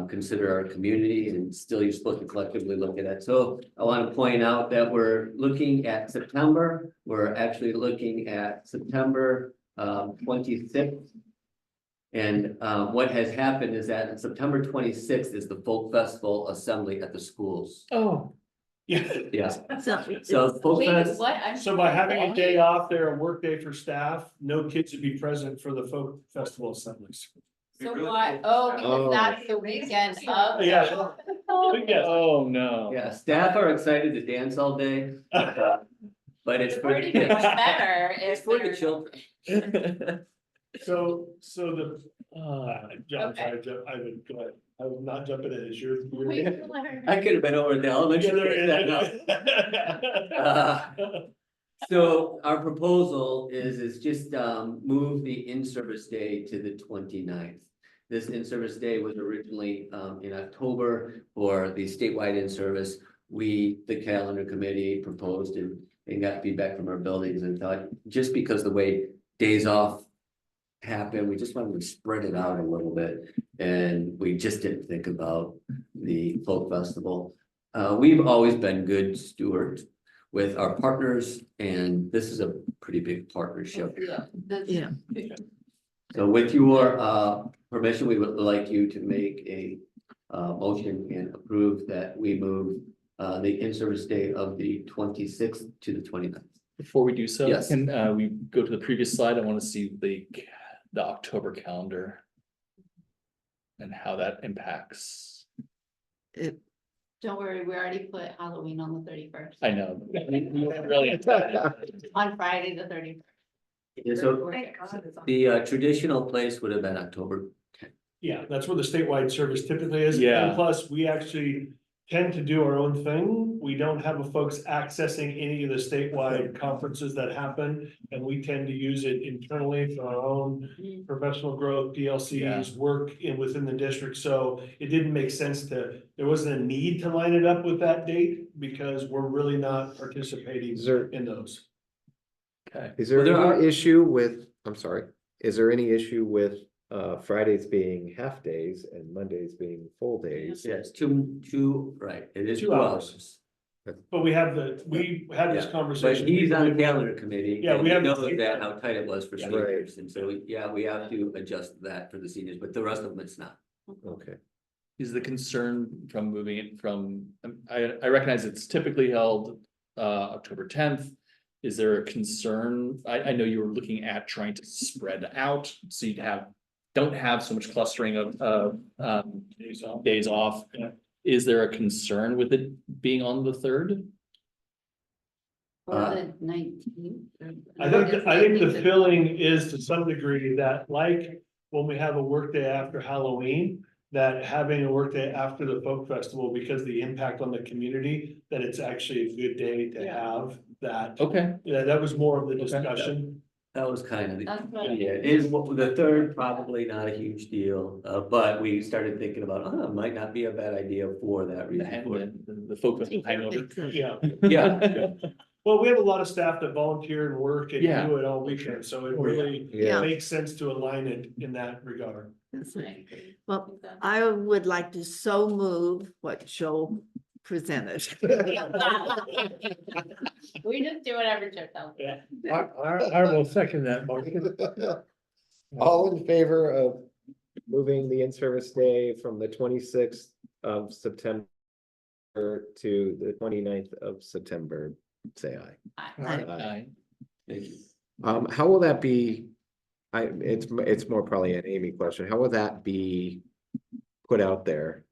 consider our community, and still you're supposed to collectively look at it. So I want to point out that we're looking at September. We're actually looking at September 26th. And what has happened is that September 26th is the folk festival assembly at the schools. Oh. Yeah. Yeah. So, So folk Wait, fest, what? I'm So by having a day off there, a work day for staff, no kids would be present for the folk festival assemblies. So why? Oh, Oh. because that's the weekend of. Yeah. Yes. Oh, no. yeah, staff are excited to dance all day. But it's for the Pretty much kids. better It's if for the they're. children. So the, John, Okay. sorry, Jeff, I would, go ahead. I would not jump in it as your. I could have been over at the elementary. So our proposal is just move the in-service day to the 29th. This in-service day was originally in October for the statewide in-service. We, the calendar committee, proposed and got feedback from our buildings and thought, just because the way days off happen, we just wanted to spread it out a little bit. And we just didn't think about the folk festival. We've always been good stewards with our partners, and this is a pretty big partnership. yeah, So with your permission, we would like you to make a motion and approve that we move the in-service day of the 26th to the 29th. Before we do so, Yes. can we go to the previous slide? I want to see the October calendar. And how that impacts. it, Don't worry, we already put Halloween on the 31st, I know. Really. on Friday, the 31st. Yeah, so the traditional place would have been October. Yeah, that's where the statewide service typically is. Yeah. And plus, we actually tend to do our own thing. We don't have folks accessing any of the statewide conferences that happen. And we tend to use it internally for our own professional growth, PLCs, work within the district. So it didn't make sense there wasn't a need to line it up with that date because we're really not participating Is there, in those. Okay. is there Well, there any are- issue with, I'm sorry, is there any issue with Fridays being half days and Mondays being full days? Yeah, it's two, right, it is 2 2 hours. hours. But we had this Yeah, conversation. But he's on the calendar committee. Yeah, and we have- know that how tight it was for Yeah. seniors, and so, yeah, we have to adjust that for the seniors, but the rest of them it's not. Okay, Is the concern from moving it from, I recognize it's typically held October 10th. Is there a concern? I know you were looking at trying to spread out, so you don't have so much clustering of days off. Yeah. Is there a concern with it being on the 3rd? Or the 19th. I think the feeling is to some degree that like when we have a workday after Halloween, that having a workday after the folk festival, because the impact on the community, that it's actually a good day to have that. Okay, Yeah, that was more of the Okay. discussion. That was kind of the. That's what. Yeah, it is the 3rd, probably not a huge deal, but we started thinking about, it might not be a bad idea for that the reason. the focus hangover. Yeah. Yeah, Well, we have a lot of staff that volunteer and work and Yeah. do it all weekend, so it Oh, yeah. really Yeah. makes sense to align it in that regard. Well, I would like to so move what Joe presented. We just do whatever Joe tells us. I will second that motion. All in favor of moving the in-service day from the 26th of September to the 29th of September, say aye. Aye. Thank you. How will that be? It's more probably an Amy question. How will that be put out there?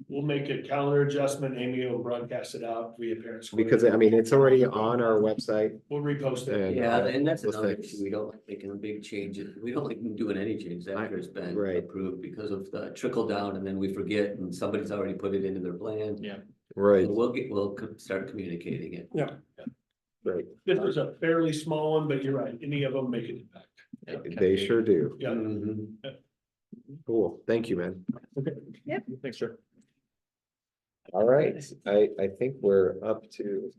We'll make a calendar adjustment. Amy will broadcast it out via Parent Square. Because I mean, it's already on our website. We'll repost it. And, Yeah, and that's we'll another fix. issue. We don't like making a big change. We don't like doing any change after it's been Right. approved because of the trickle down and then we forget and somebody's already put it into their plan. Yeah. Right, So we'll start communicating it. right. This was a fairly small one, but you're right. Any of them make an impact. They sure do. Yeah. Mhm. Cool. Thank you, man. Thanks, sir. All right, I think we're up to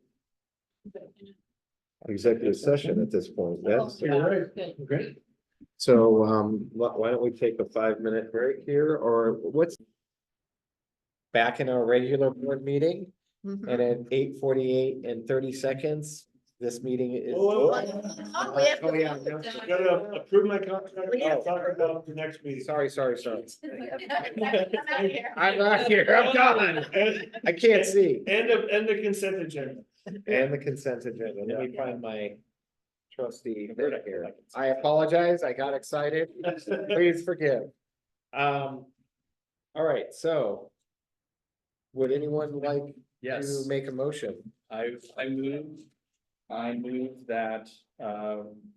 executive session at this point. Yes. Good. So, why don't we take a 5-minute break here, or what's back in our regular board meeting, Mhm. and at 8:48 and 30 seconds, this meeting is. Oh, we have to- Oh, yeah, no, I gotta approve my contract. I'll talk about the next meeting. sorry. I'm I'm not here, I'm gone. I can't see. And the consent agenda. And the consent agenda. Let me find my trusty bit here. I apologize, I got excited. Please forgive. All right, so. Would anyone like to Yes, make a motion? I move that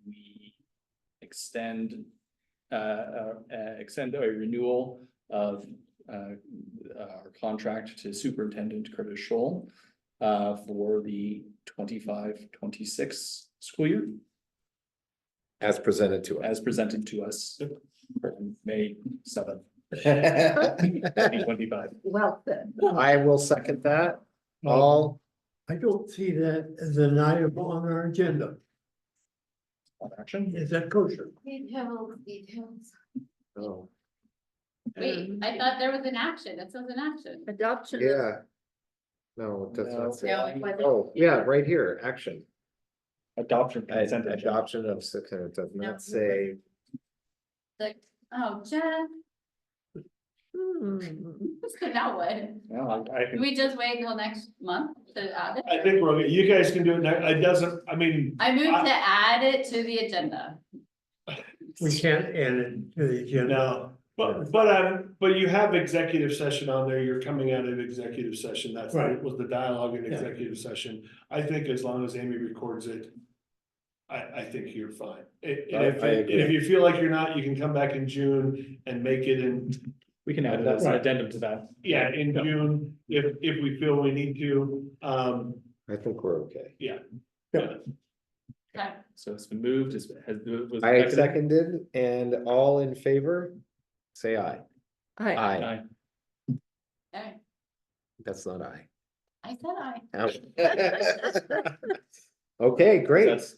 we extend a renewal of our contract to Superintendent Curtis Scholl for the 25-26 school year As presented to us. as presented to us on May 7th, 2025. Well said. I will second that. All, I don't see that as an item on our agenda. Action. Is that kosher? Details. oh, Wait, I thought there was an action. It says an action. Adoption. yeah. No, it does No. not say. No, it wasn't. Oh, yeah, right here, action. Adoption. consent agenda. Adoption of six, it does No. not say. Oh, Jeff, Hmm. so now what? Well, I Do can, we just wait until next month to add it? I think we're, okay. You guys can do it now. It doesn't, I mean, I moved to add it to the agenda. We can't add it to the agenda. no, but you have executive session on there. You're coming out of executive session. That's Right. was the dialogue in Yeah. executive session. I think as long as Amy records it. I think you're fine. And I agree. if you feel like you're not, you can come back in June and make it in, we can add it as an Right. addendum to that. yeah, in June, if we feel we need to. I think we're okay. Okay. So it's been moved, was I seconded, and all in favor, say aye. Hi. Aye, Okay. that's not aye. I said I. Okay, great. That's-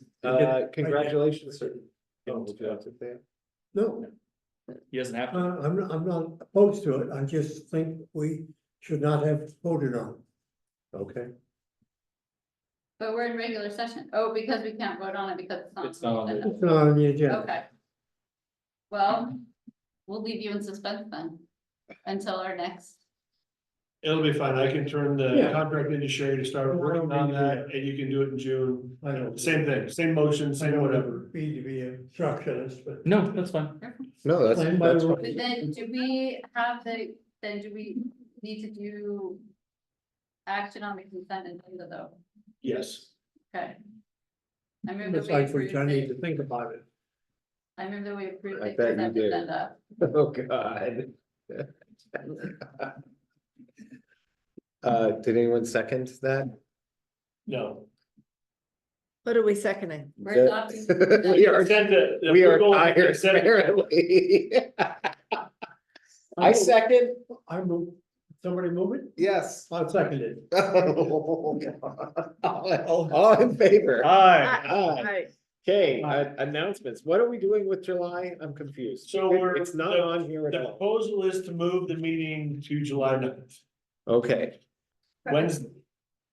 Congratulations, sir. Oh, would you like to say it? No, He doesn't have to. I'm not opposed to it. I just think we should not have voted on. Okay, But we're in regular session. Oh, because we can't vote on it because It's not on the- agenda. It's not on the agenda. Okay. Well, we'll leave you in suspense then until our next. It'll be fine. I can turn the Yeah. contract into Sherry to start working on that, and you can do it in June. I don't. Same thing, same motion, I same don't whatever. need to be a structuralist, but. No, that's fine. no, that's, Plan by that's the fine. But then do we have then do we need to do action on the consent agenda though? Yes. Okay. I move that we Besides which I approve need the, to think about it. I move that we approve I the bet you consent do. agenda. Oh, God. Did anyone second that? No. What are we seconding? We're adopting the We are, Consent to- we are approval of the tired, consent- apparently. I second, I move, somebody move it? yes. I'll second it. Oh, God. All in favor? Aye. Aye. Okay, announcements. What are we doing with July? I'm confused. So we're- It's not on here at The all. proposal is to move the meeting to July 9th. Okay, Wednesday,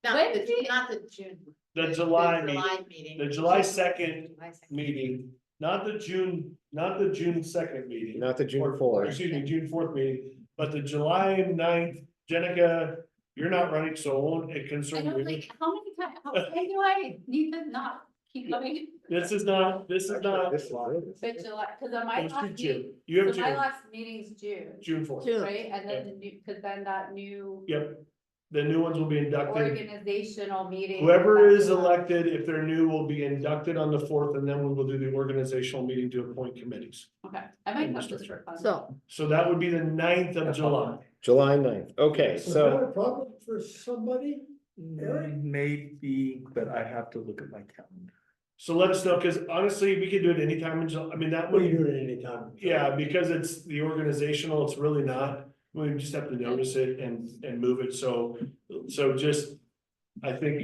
Wednesday? the June. the July meeting, meeting. the July 2nd meeting, not the June 2nd meeting. not the June Or, 4th. excuse me, June 4th meeting, but the July 9th. Jenica, you're not running, so won't it I concern don't you? think, how many times, how many do I need to not keep coming? This is not, This is- But July, cause on my Goes to last June. meeting, You have so my June, last meeting's June, June 4th. June. right? And then the new, cause then that new Yep. The new ones will be inducted. organizational meeting. Whoever that's is July. elected, if they're new, will be inducted on the 4th, and then we will do the organizational meeting to appoint committees. Okay, I might come just for fun. So, So that would be the 9th of July. July 9th. Okay, so a problem for somebody? Maybe, but I have to look at my calendar. So let us know, because honestly, we could do it anytime in July. I mean, that would, do it anytime. yeah, because it's the organizational, it's really not. We just have to notice it and move it. So just, I think,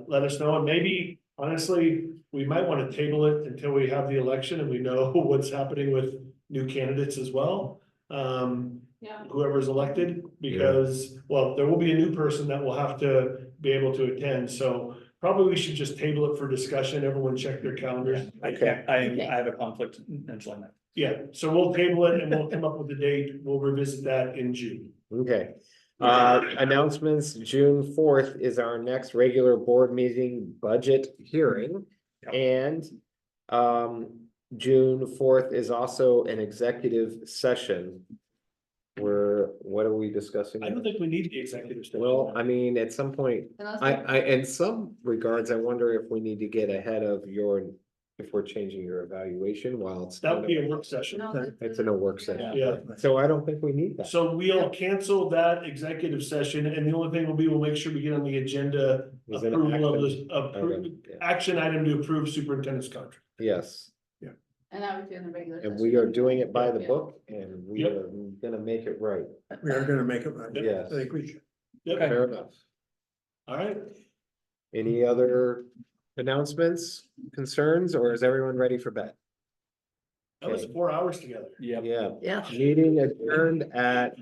let us know. And maybe honestly, we might want to table it until we have the election and we know what's happening with new candidates as well. Yeah, Whoever's elected, because, well, there will be a new person that will have to be able to attend, so probably we should just table it for discussion, everyone check their calendars. I can't, I have a conflict in July 9th. Yeah, so we'll table it and we'll come up with a date, we'll revisit that in June. okay. Announcements, June 4th is our next regular board meeting budget hearing. Yep. And June 4th is also an executive session. What are we discussing? I don't think we need the executive session. Well, I mean, at some point, unless I, in some regards, I wonder if we need to get ahead of if we're changing your evaluation while it's. That would be a work session. It's in a work session. Yeah, So I don't think we need that. so we'll cancel that executive session, and the only thing will be, we'll make sure we get on the agenda Is it approval of action this, approve, item? Yeah. action item to approve superintendent's contract. Yes, and I was doing the regular. and session. we are doing it by the Yeah. book and we Yep. are gonna make it right. We are gonna make it right. Yes. I think we should. Yep, Fair enough. all right. Any other announcements, concerns, or is everyone ready for bed? That was 4 hours together. Yep. Yeah, yeah. meeting adjourned at